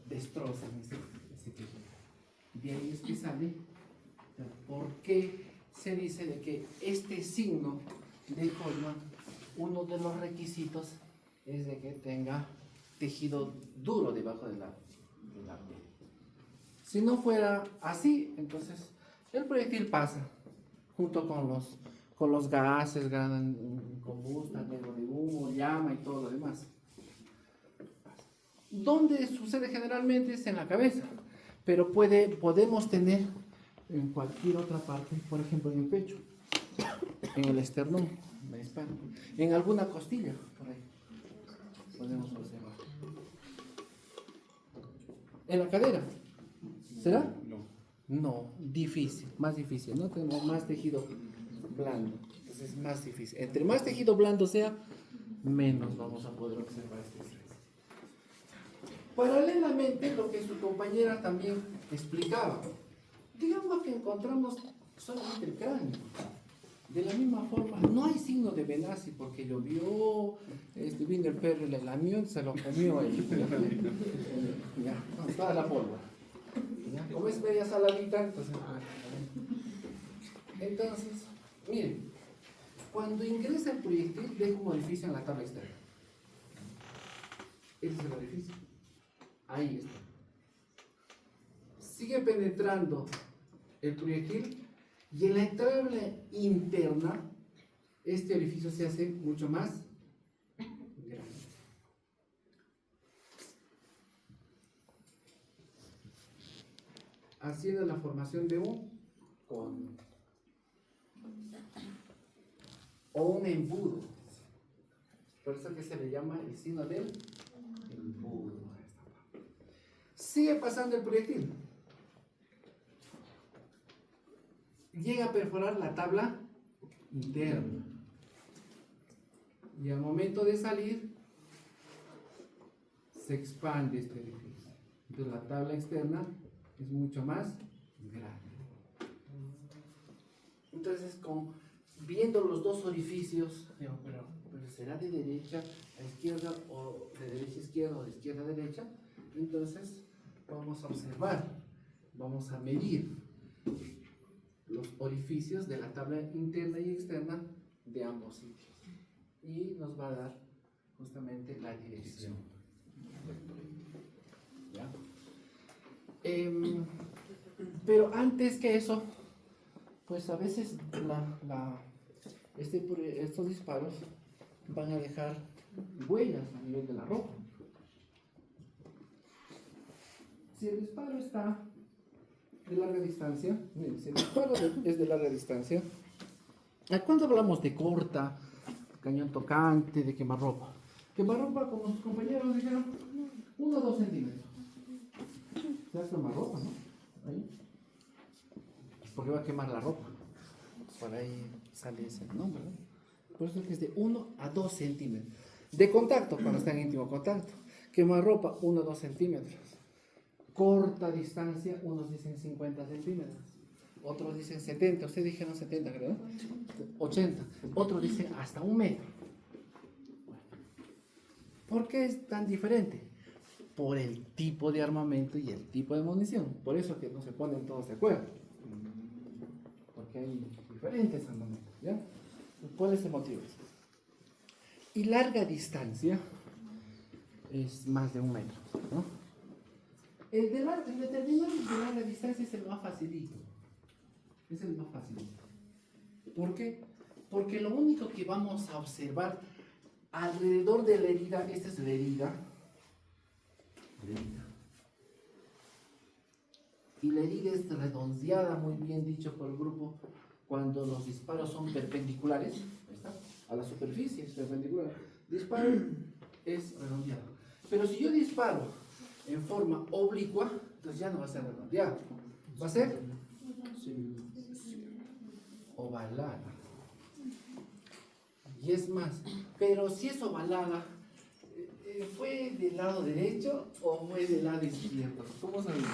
destrozan ese tejido. De ahí es que sale. ¿Por qué se dice de que este signo de Goldman, uno de los requisitos es de que tenga tejido duro debajo de la piel? Si no fuera así, entonces el proyectil pasa junto con los gases, combustan, negro de humo, llama y todo lo demás. ¿Dónde sucede generalmente? Es en la cabeza, pero podemos tener en cualquier otra parte, por ejemplo en el pecho, en el esternón, en la espalda, en alguna costilla, por ahí podemos observar. En la cadera, ¿será? No, difícil, más difícil, no tenemos más tejido blando, entonces es más difícil. Entre más tejido blando sea, menos vamos a poder observar este estrés. Paralelamente, lo que su compañera también explicaba, digamos que encontramos solamente el cráneo. De la misma forma, no hay signo de Benassi porque llovió, vino el perro y le lamió, se lo comió ahí. Ya, con toda la polvo. ¿Ya? Como es media saladita, entonces, miren, cuando ingresa el proyectil, deja un orificio en la tabla externa. Ese es el orificio. Ahí está. Sigue penetrando el proyectil y en la tabla interna este orificio se hace mucho más grande. Haciendo la formación de un cono o un embudo. Por eso que se le llama el signo del embudo. Sigue pasando el proyectil. Llega a perforar la tabla interna. Y al momento de salir, se expande este orificio. Entonces la tabla externa es mucho más grande. Entonces, viendo los dos orificios, digo, pero será de derecha a izquierda o de derecha a izquierda o de izquierda a derecha, entonces vamos a observar, vamos a medir los orificios de la tabla interna y externa de ambos sitios y nos va a dar justamente la dirección. ¿Ya? Pero antes que eso, pues a veces estos disparos van a dejar huellas a nivel de la ropa. Si el disparo está de larga distancia, miren, si el disparo es de larga distancia, cuando hablamos de corta, cañón tocante, de quemarropa, como sus compañeros dijeron, 1 o 2 centímetros. Se hace quemarropa, ¿no? Ahí. Porque va a quemar la ropa. Por ahí sale ese nombre, ¿no? Por eso es que es de 1 a 2 centímetros. De contacto, cuando está en íntimo contacto. Quemarropa, 1 o 2 centímetros. Corta distancia, unos dicen 50 centímetros. Otros dicen 70. Ustedes dijeron 70, creo. 80. Otros dicen hasta 1 metro. ¿Por qué es tan diferente? Por el tipo de armamento y el tipo de munición. Por eso que no se ponen todos de acuerdo. Porque hay diferentes armamentos, ¿ya? ¿Cuál es el motivo? Y larga distancia es más de 1 metro, ¿no? El determinado de larga distancia es el más facilito. Es el más facilito. ¿Por qué? Porque lo único que vamos a observar alrededor de la herida, esta es la herida. Y la herida es redondeada, muy bien dicho por el grupo, cuando los disparos son perpendiculares, ¿está? A la superficie, es perpendicular. disparo es redondeado. Pero si yo disparo en forma oblicua, entonces ya no va a ser redondeado. Va a ser ovalada. Y es más, pero si es ovalada, ¿fue del lado derecho o fue del lado izquierdo? ¿Cómo sabemos?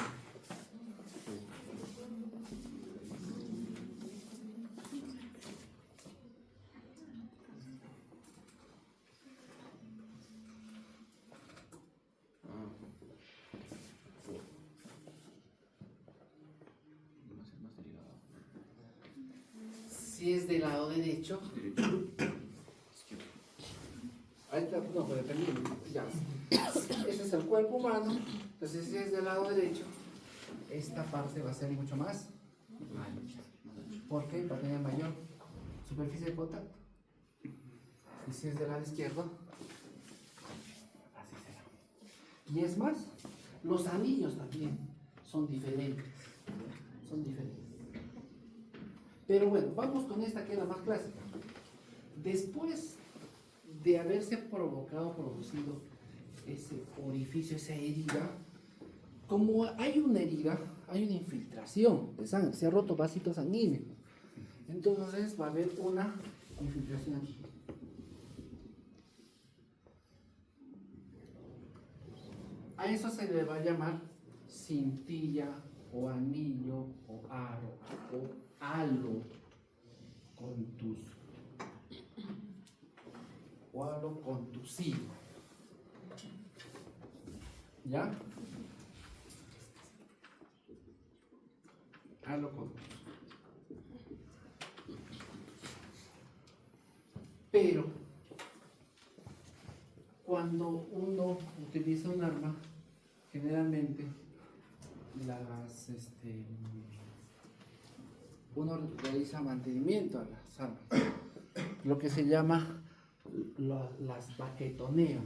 Si es del lado derecho, ahí está, no, pues dependiendo, ya. Ese es el cuerpo humano, entonces si es del lado derecho, esta parte va a ser mucho más ancha. ¿Por qué? Para tener mayor superficie de contacto. Y si es del lado izquierdo, así será. Y es más, los anillos también son diferentes. Son diferentes. Pero bueno, vamos con esta que es la más clásica. Después de haberse producido ese orificio, esa herida, como hay una herida, hay una infiltración de sangre, se ha roto vasito sanguíneo. Entonces va a haber una infiltración aquí. A eso se le va a llamar cintilla o anillo o aro o halo contusivo. ¿Ya? Halo contusivo. Pero cuando uno utiliza un arma, generalmente uno realiza mantenimiento a las armas, lo que se llama las baquetoneos.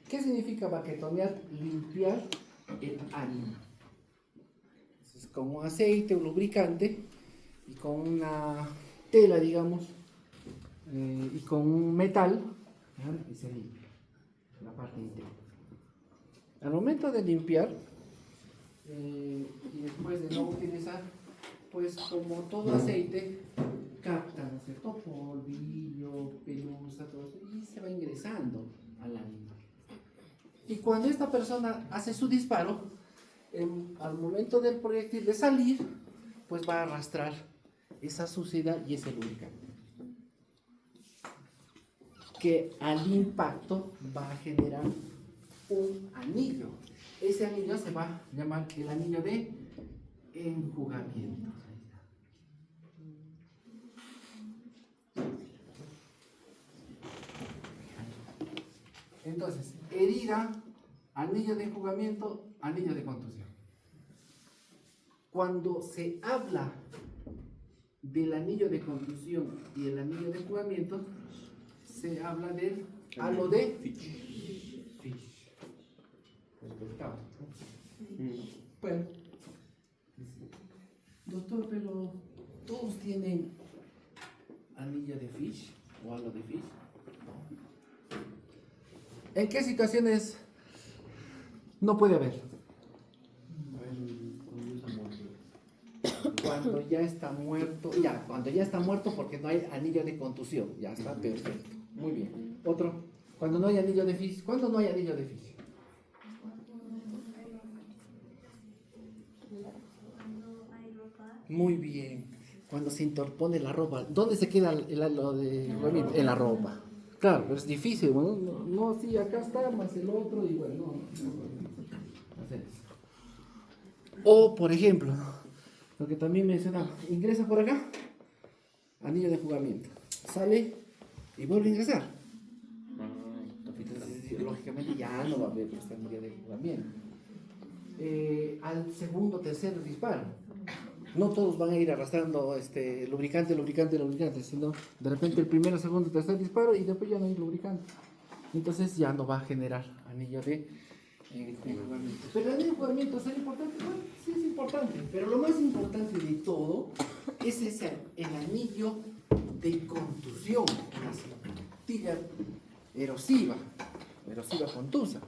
¿Qué significa baquetonear? Limpiar el arma. Entonces, con un aceite, un lubricante y con una tela, digamos, y con un metal, y se limpia la parte interna. Al momento de limpiar y después de no utilizar, pues como todo aceite capta, ¿no es cierto?, polvillo, pelusa, todo eso, y se va ingresando al animal. Y cuando esta persona hace su disparo, al momento del proyectil de salir, pues va a arrastrar esa suciedad y ese lubricante, que al impacto va a generar un anillo. Ese anillo se va a llamar el anillo de enjugamiento. Entonces, herida, anillo de enjugamiento, anillo de contusión. Cuando se habla del anillo de contusión y el anillo de enjugamiento, se habla del halo de Fish. El pescado. Bueno, doctor, pero todos tienen anillo de Fish o halo de Fish. ¿En qué situaciones no puede haber? Cuando ya está muerto, cuando ya está muerto porque no hay anillo de contusión, ya está perfecto. Muy bien. Otro, cuando no hay anillo de Fish. ¿Cuándo no hay anillo de Fish? Muy bien. Cuando se interpone la ropa. ¿Dónde se queda el halo de enjugamiento? En la ropa. Claro, pero es difícil, ¿no? No, sí, acá está, más el otro, y bueno, no. Hacer eso. O, por ejemplo, lo que también mencionaba, ingresa por acá, anillo de enjugamiento, sale y vuelve a ingresar. Entonces, lógicamente ya no va a haber este anillo de enjugamiento. Al segundo, tercer disparo, no todos van a ir arrastrando lubricante, sino de repente el primero, segundo, tercer disparo y después ya no hay lubricante. Entonces ya no va a generar anillo de enjugamiento. Pero el anillo de enjugamiento es importante, bueno, sí es importante, pero lo más importante de todo es el anillo de contusión, la cintilla erosiva contusa.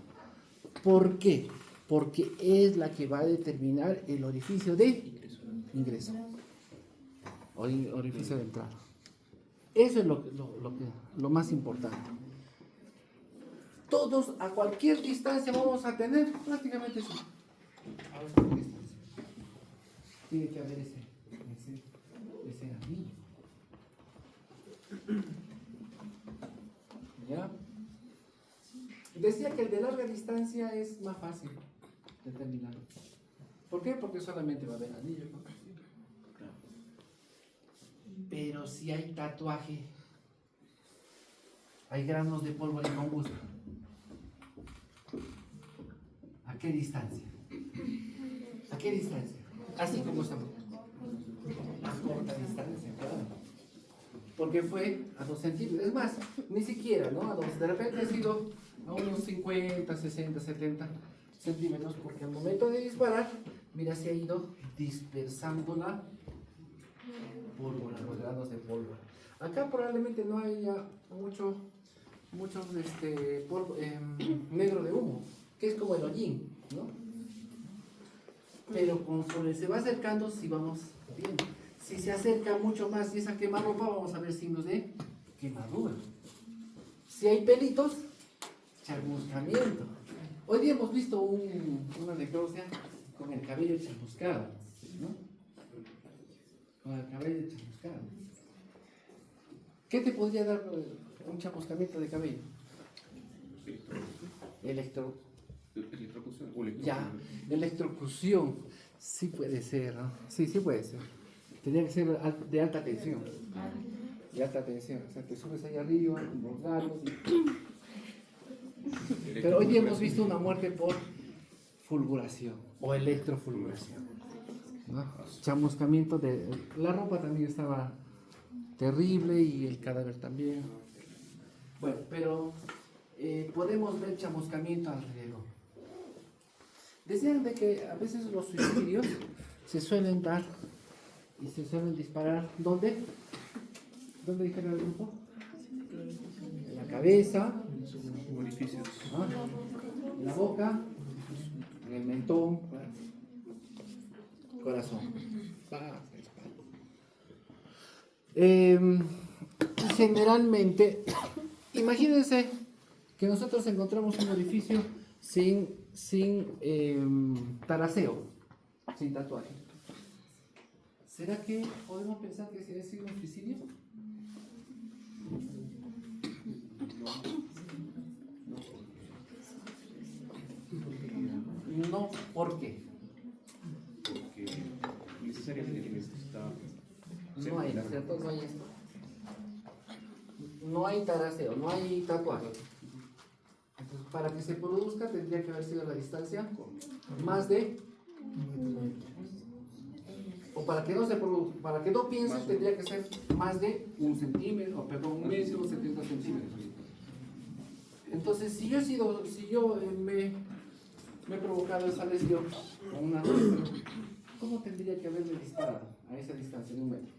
¿Por qué? Porque es la que va a determinar el orificio de ingreso o orificio de entrada. Eso es lo más importante. Todos a cualquier distancia vamos a tener prácticamente eso. A cualquier distancia. Tiene que haber ese anillo. ¿Ya? Decía que el de larga distancia es más fácil determinar. ¿Por qué? Porque solamente va a haber anillo, ¿no? Claro. Pero si hay tatuaje, hay granos de pólvora incombusta. ¿A qué distancia? ¿A qué distancia? Así como estamos. A corta distancia, claro. Porque fue a 2 centímetros. Es más, ni siquiera, ¿no? A 2. De repente ha sido a unos 50, 60, 70 centímetros, porque al momento de disparar, mira, se ha ido dispersando la pólvora, los granos de pólvora. Acá probablemente no haya mucho polvo, negro de humo, que es como el hollín, ¿no? Pero conforme se va acercando, sí vamos viendo. Si se acerca mucho más y esa quemarropa, vamos a ver signos de quemadura. Si hay pelitos, chamuscamiento. Hoy día hemos visto una necropsia con el cabello chamuscado, ¿no? Con el cabello chamuscado. ¿Qué te podría dar un chamuscamiento de cabello? Electrocución. Ya, electrocución. Sí puede ser, ¿no? Sí puede ser. Tendría que ser de alta tensión. De alta tensión. O sea, te subes ahí arriba, los lados. Pero hoy día hemos visto una muerte por fulguración o electrofulguración, ¿no? Chamuscamiento de... La ropa también estaba terrible y el cadáver también. Bueno, pero podemos ver chamuscamiento alrededor. Decían de que a veces los suicidios se suelen dar y se suelen disparar. ¿Dónde? ¿Dónde dijeron el grupo? En la cabeza, Orificios. ¿no? En la boca, en el mentón, corazón. Generalmente, imagínense que nosotros encontramos un orificio sin taraseo, sin tatuaje. ¿Será que podemos pensar que si ha sido un suicidio? No, ¿por qué? Porque necesariamente necesita. No hay, ¿cierto? No hay esto. No hay taraseo, no hay tatuaje. Entonces, para que se produzca tendría que haber sido la distancia más de... O para que no se produzca, para que no pienses tendría que ser más de 1 centímetro, perdón, 1 metro, 70 centímetros. Entonces, si yo me he provocado esa lesión con una arma, ¿cómo tendría que haberme disparado a esa distancia de 1 metro?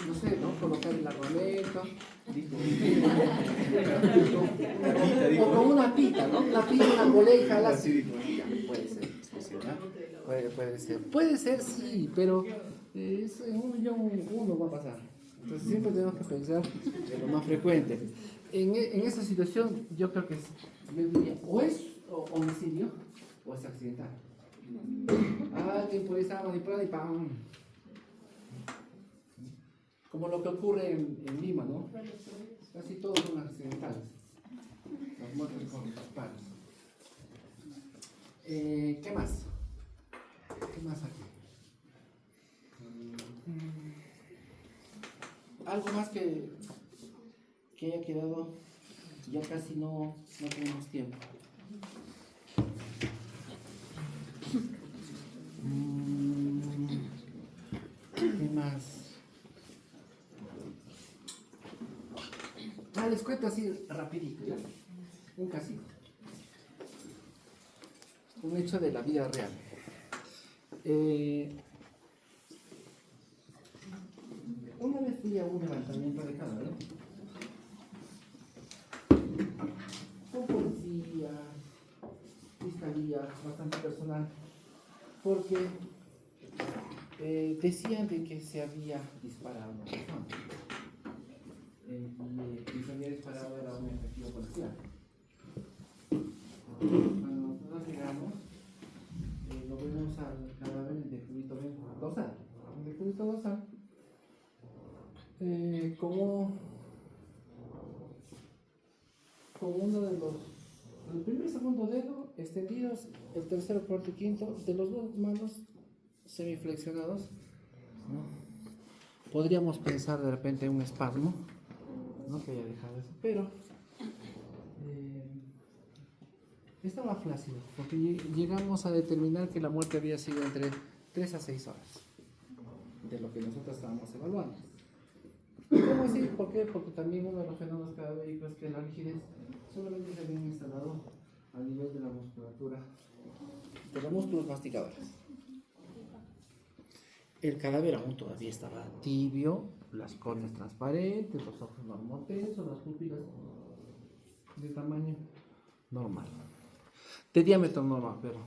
No sé, ¿no? Colocar el armamento. O con una pita, ¿no? La pita, una coleja, la puede ser. Puede ser, sí, pero es en 1 millón uno va a pasar. Entonces siempre tenemos que pensar en lo más frecuente. En esa situación yo creo que yo diría, o es homicidio o es accidental. Alguien puede estar manipulado y ¡pam! Como lo que ocurre en Lima, ¿no? Casi todos son accidentales. Las muertes con disparos. ¿Qué más? ¿Qué más aquí? Algo más que haya quedado, ya casi no tenemos tiempo. ¿Qué más? Les cuento así rapidito, ¿ya? Un casito. Un hecho de la vida real. Una vez fui a un levantamiento de cámara, ¿no? fiscalía bastante personal, porque decían de que se había disparado una persona. Y se había disparado era un efectivo policial. Cuando nosotros llegamos, lo vemos al cadáver de Julito Dosal. De Julito Dosal, como uno de el primer y segundo dedo extendidos, el tercero, cuarto y quinto, de los dos manos semiflexionados, ¿no? Podríamos pensar de repente en un espasmo, no que haya dejado eso, pero estaba flácido, porque llegamos a determinar que la muerte había sido entre 3 a 6 horas, de lo que nosotros estábamos evaluando. ¿Cómo así? ¿Por qué? Porque también uno de los fenómenos cadavéricos es que la rigidez solamente se había instalado a nivel de la musculatura, de los músculos masticadores. El cadáver aún todavía estaba tibio, las córneas transparentes, los ojos normotensos, las pupilas de tamaño normal, de diámetro normal, pero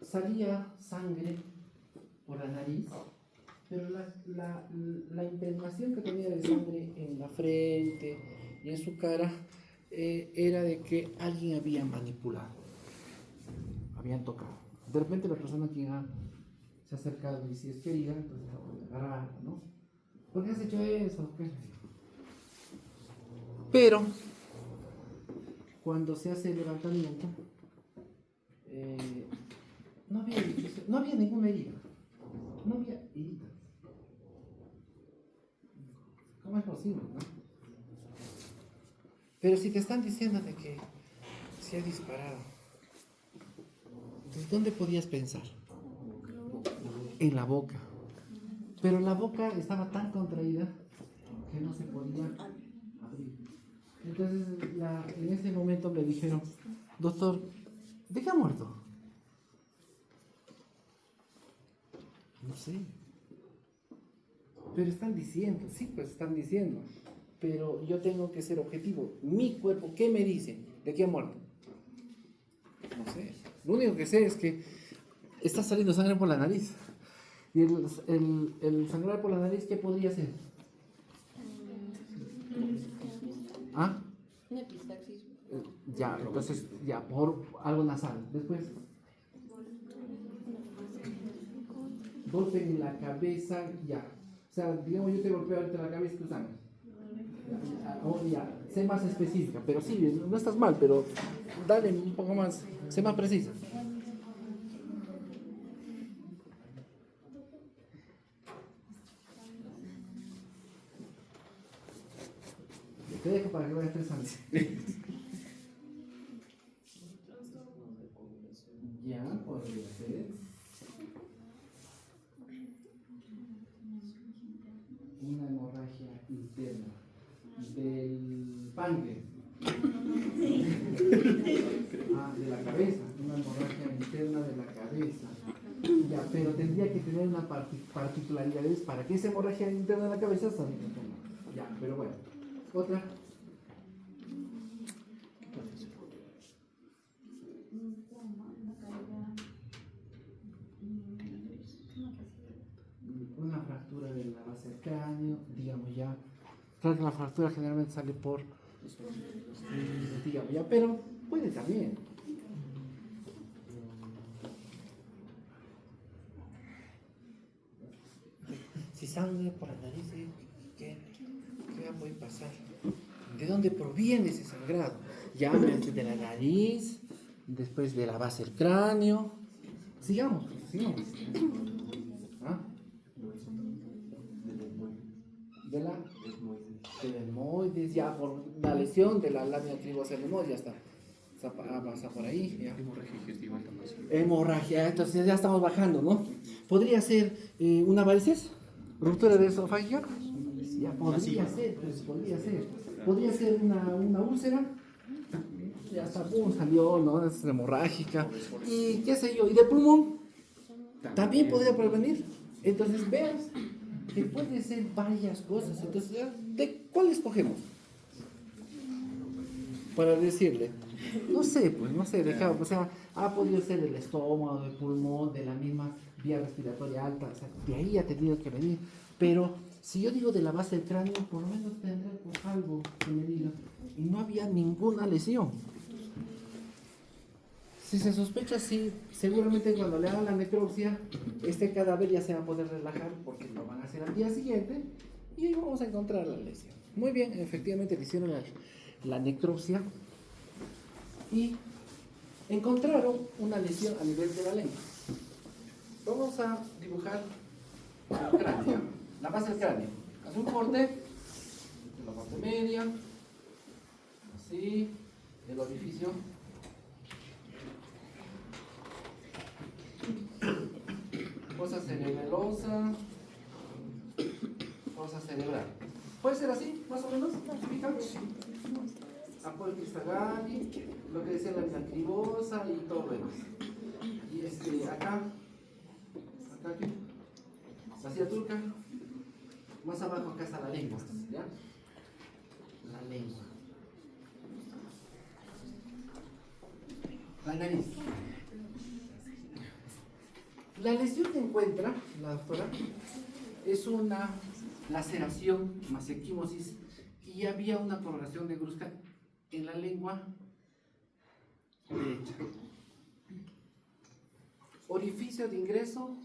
salía sangre por la nariz, pero la impregnación que tenía de sangre en la frente y en su cara era de que alguien había manipulado, habían tocado. De repente la persona que se ha acercado y si es querida, entonces la puede agarrar, ¿no? ¿Por qué has hecho eso? ¿Qué? Pero cuando se hace el levantamiento, no había ninguna herida. No había heridas. ¿Cómo es posible, no? Pero si te están diciendo de que se ha disparado, ¿de dónde podías pensar? En la boca. Pero la boca estaba tan contraída que no se podía abrir. Entonces, en ese momento me dijeron, doctor, ¿de qué ha muerto? No sé. Pero están diciendo, sí, pues están diciendo. Pero yo tengo que ser objetivo. Mi cuerpo, ¿qué me dice? ¿De qué ha muerto? No sé. Lo único que sé es que está saliendo sangre por la nariz. Y el sangrar por la nariz, ¿qué podría ser? ¿Ah? Una epistaxis. Ya, entonces, ya, por algo nasal. Después, golpe en la cabeza, ya. O sea, digamos, yo te golpeo ahorita la cabeza y tú sangras. Ya, sé más específica, pero sí, no estás mal, pero dale un poco más, sé más precisa. Te dejo para que vayas pensando. Ya, podría ser. Una hemorragia interna del páncreas. De la cabeza. Una hemorragia interna de la cabeza. Ya, pero tendría que tener una particularidad para que esa hemorragia interna de la cabeza salga. Ya, pero bueno. Otra. Una fractura de la base del cráneo, digamos ya. Claro que la fractura generalmente sale por digamos ya, pero puede también. Si sangre por la nariz, ¿qué puede pasar? ¿De dónde proviene ese sangrado? Ya antes de la nariz, después de la base del cráneo. Sigamos. ¿Ah? Del etmoides, ya por la lesión de la lámina tribocelulosa, ya está. Pasa por ahí. Ya. Hemorragia, entonces ya estamos bajando, ¿no? ¿Podría ser una varices? ¿Ruptura de esofagio? Ya, podría ser. Podría ser una úlcera. Ya está, pum, salió, ¿no? Es hemorrágica. Y qué sé yo, ¿y de pulmón? También podría prevenir. Entonces, veas que puede ser varias cosas. Entonces, ¿de cuál escogemos? para decirle, no sé, pues no sé, o sea, ha podido ser del estómago, del pulmón, de la misma vía respiratoria alta, o sea, de ahí ha tenido que venir. Pero si yo digo de la base del cráneo, por lo menos tendré pues, algo que me diga. Y no había ninguna lesión. Si se sospecha, sí, seguramente cuando le hagan la necropsia, este cadáver ya se va a poder relajar porque lo van a hacer al día siguiente y ahí vamos a encontrar la lesión. Muy bien, efectivamente le hicieron la necropsia y encontraron una lesión a nivel de la lengua. Vamos a dibujar el cráneo, la base del cráneo. Haz un corte de la parte media, así, el orificio. Fosa cerebelosa, fosa cerebral. ¿Puede ser así, más o menos? Fíjate. Apoyo Cristagani, lo que decía la cribosa y todo lo demás. Y acá, aquí, vacía turca, más abajo acá está la lengua, ¿ya? La lengua. La nariz. La lesión que encuentra la doctora es una laceración, masequimosis, y había una progresión negruzca en la lengua derecha. Orificio de ingreso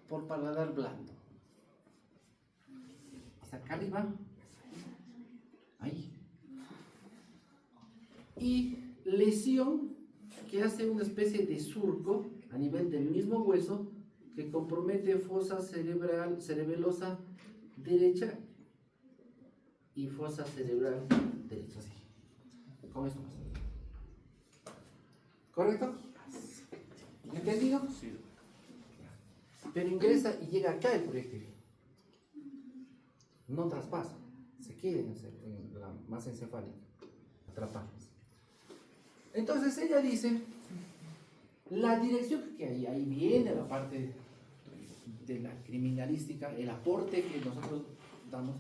por paladar blando. Hasta acá arriba. Ahí. Y lesión que hace una especie de surco a nivel del mismo hueso que compromete fosa cerebelosa derecha y fosa cerebral derecha. Así. Con esto más. ¿Correcto? ¿Entendido? Sí. Pero ingresa y llega acá el proyectil. No traspasa. Se queda en la masa encefálica. Atrapada. Entonces ella dice, la dirección que ahí viene la parte de la criminalística, el aporte que nosotros damos,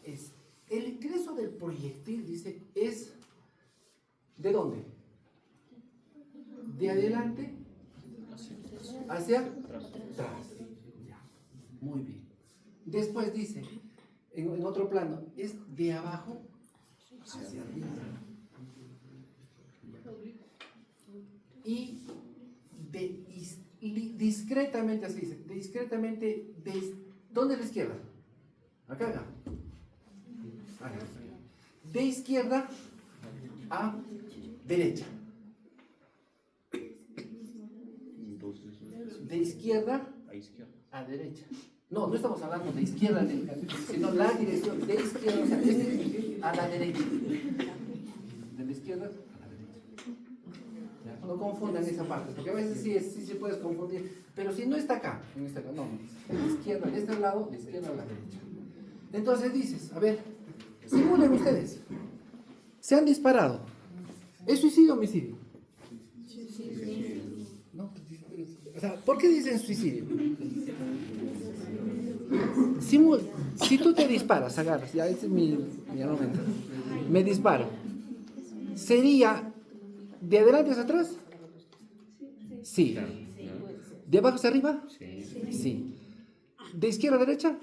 es el ingreso del proyectil, dice, es ¿de dónde? De adelante hacia atrás. Ya. Muy bien. Después dice, en otro plano, es de abajo hacia arriba. Y discretamente, así dice, discretamente, ¿dónde es la izquierda? Acá, acá. De izquierda a derecha. De izquierda a derecha. No, no estamos hablando de izquierda a derecha, sino la dirección de izquierda, o sea, a la derecha. De la izquierda a la derecha. No confundan esa parte, porque a veces sí se puede confundir. Pero si no está acá, no, de la izquierda de este lado, de izquierda a la derecha. Entonces dices, a ver, simulen ustedes. Se han disparado. ¿Es suicidio o homicidio? No, o sea, ¿por qué dicen suicidio? Si tú te disparas, agarras, ya ese es mi argumento. Me disparo. ¿Sería de adelante hacia atrás? Sí. ¿De abajo hacia arriba? Sí. ¿De izquierda a derecha?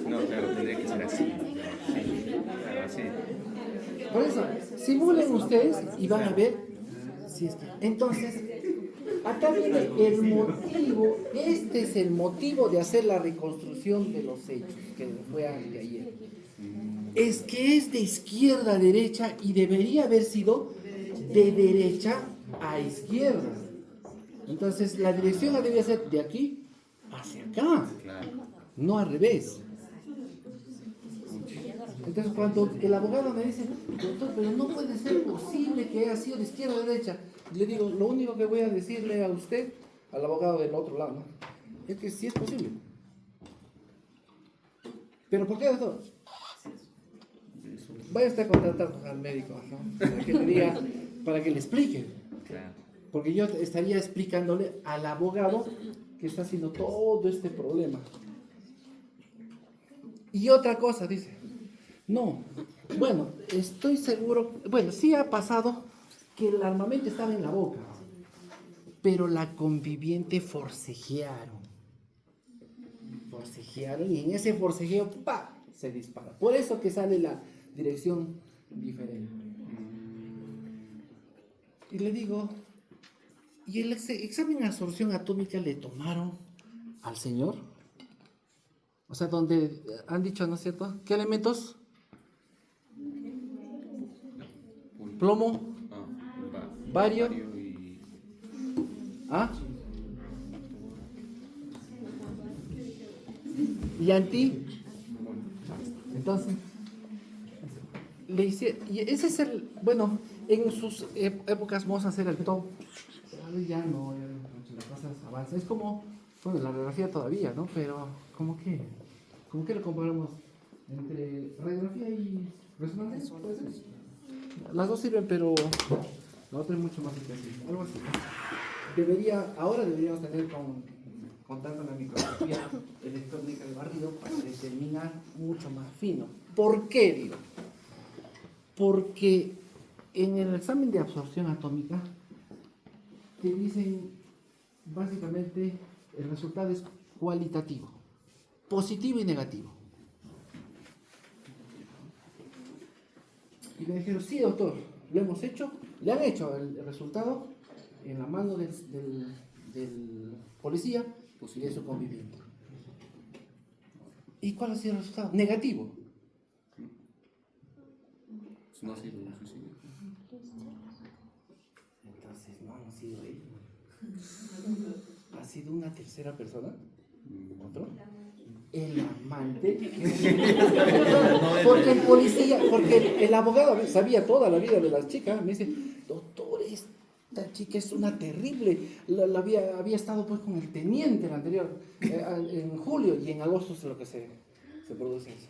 No, claro, tendría que ser así. Claro, así. Por eso, simulen ustedes y van a ver si es que... Entonces, acá viene el motivo, este es el motivo de hacer la reconstrucción de los hechos, que fue anteayer. Es que es de izquierda a derecha y debería haber sido de derecha a izquierda. Entonces, la dirección debe ser de aquí hacia acá, no al revés. Entonces, cuando el abogado me dice, doctor, pero no puede ser posible que haya sido de izquierda a derecha, le digo, lo único que voy a decirle a usted, al abogado del otro lado, ¿no?, es que sí es posible. ¿Pero por qué, doctor? Vaya usted a contratar al médico, ¿no?, para que le diga, para que le explique. Porque yo estaría explicándole al abogado que está haciendo todo este problema. Y otra cosa, dice, no, bueno, estoy seguro, bueno, sí ha pasado que el armamento estaba en la boca, pero la conviviente forcejearon y en ese forcejeo, ¡pa!, se dispara. Por eso que sale la dirección diferente. Y le digo, ¿y el examen de absorción atómica le tomaron al señor? O sea, donde han dicho, ¿no es cierto? ¿Qué elementos? Plomo, bario, y ¿ah? Y anti. Entonces, le hice, y ese es el, bueno, en sus épocas vamos a hacer el top, pero ya no, las cosas avanzan. Es como, bueno, la radiografía todavía, ¿no? Pero, como que lo comparamos entre radiografía y resonancia, ¿puede ser? Las dos sirven, pero la otra es mucho más específica, algo así. Ahora deberíamos tener contar con la microscopía electrónica de barrido para determinar mucho más fino. ¿Por qué digo? Porque en el examen de absorción atómica te dicen básicamente el resultado es cualitativo, positivo y negativo. Y me dijeron, sí, doctor, lo hemos hecho, le han hecho el resultado en la mano del policía y de su conviviente. ¿Y cuál ha sido el resultado? Negativo. no ha sido un suicidio. Entonces, no ha sido él. ¿Ha sido una tercera persona? ¿Otro? El amante. Porque el policía, porque el abogado sabía toda la vida de las chicas. Me dice, doctor, esta chica es una terrible. Había estado pues con el teniente el anterior, en julio, y en agosto es lo que se produce eso.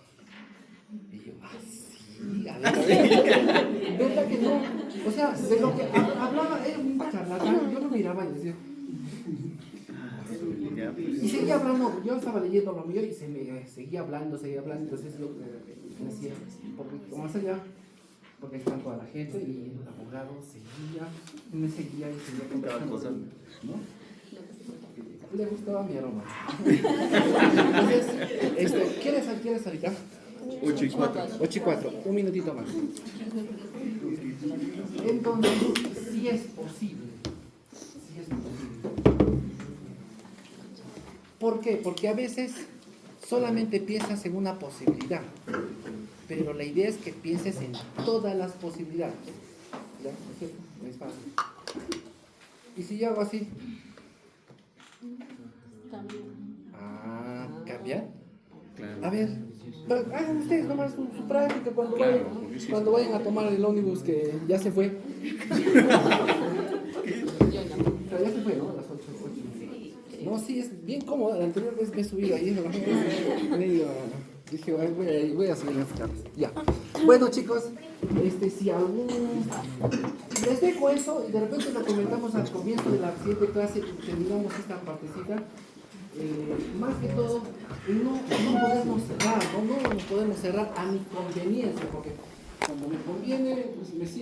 Y yo, sí, a ver. ¿Verdad que no? O sea, de lo que hablaba, era un charlatán. Yo lo miraba y decía. Y seguía hablando, yo estaba leyendo lo mío y seguía hablando, entonces yo me decía, porque como más allá, porque está toda la gente y el abogado me seguía conversando, ¿no? Le gustaba mi aroma. Entonces, ¿quieres salir? 8:04, un minutito más. Entonces, sí es posible. ¿Por qué? Porque a veces solamente piensas en una posibilidad, pero la idea es que pienses en todas las posibilidades. ¿Ya? ¿No es cierto? Es fácil. ¿Y si yo hago así? ¿Cambiar? Claro. A ver, hagan ustedes nomás su práctica cuando vayan a tomar el ómnibus que ya se fue. Pero ya se fue, ¿no? A las 8. No, sí, es bien cómodo. La anterior vez me he subido ahí. Medio, dije, voy a subir las cartas. Ya. Bueno, chicos, si algún. Les dejo eso y de repente lo comentamos al comienzo de la siguiente clase. Terminamos esta partecita. Más que todo, no podemos cerrar a mi conveniencia, porque cuando me conviene, pues me siento.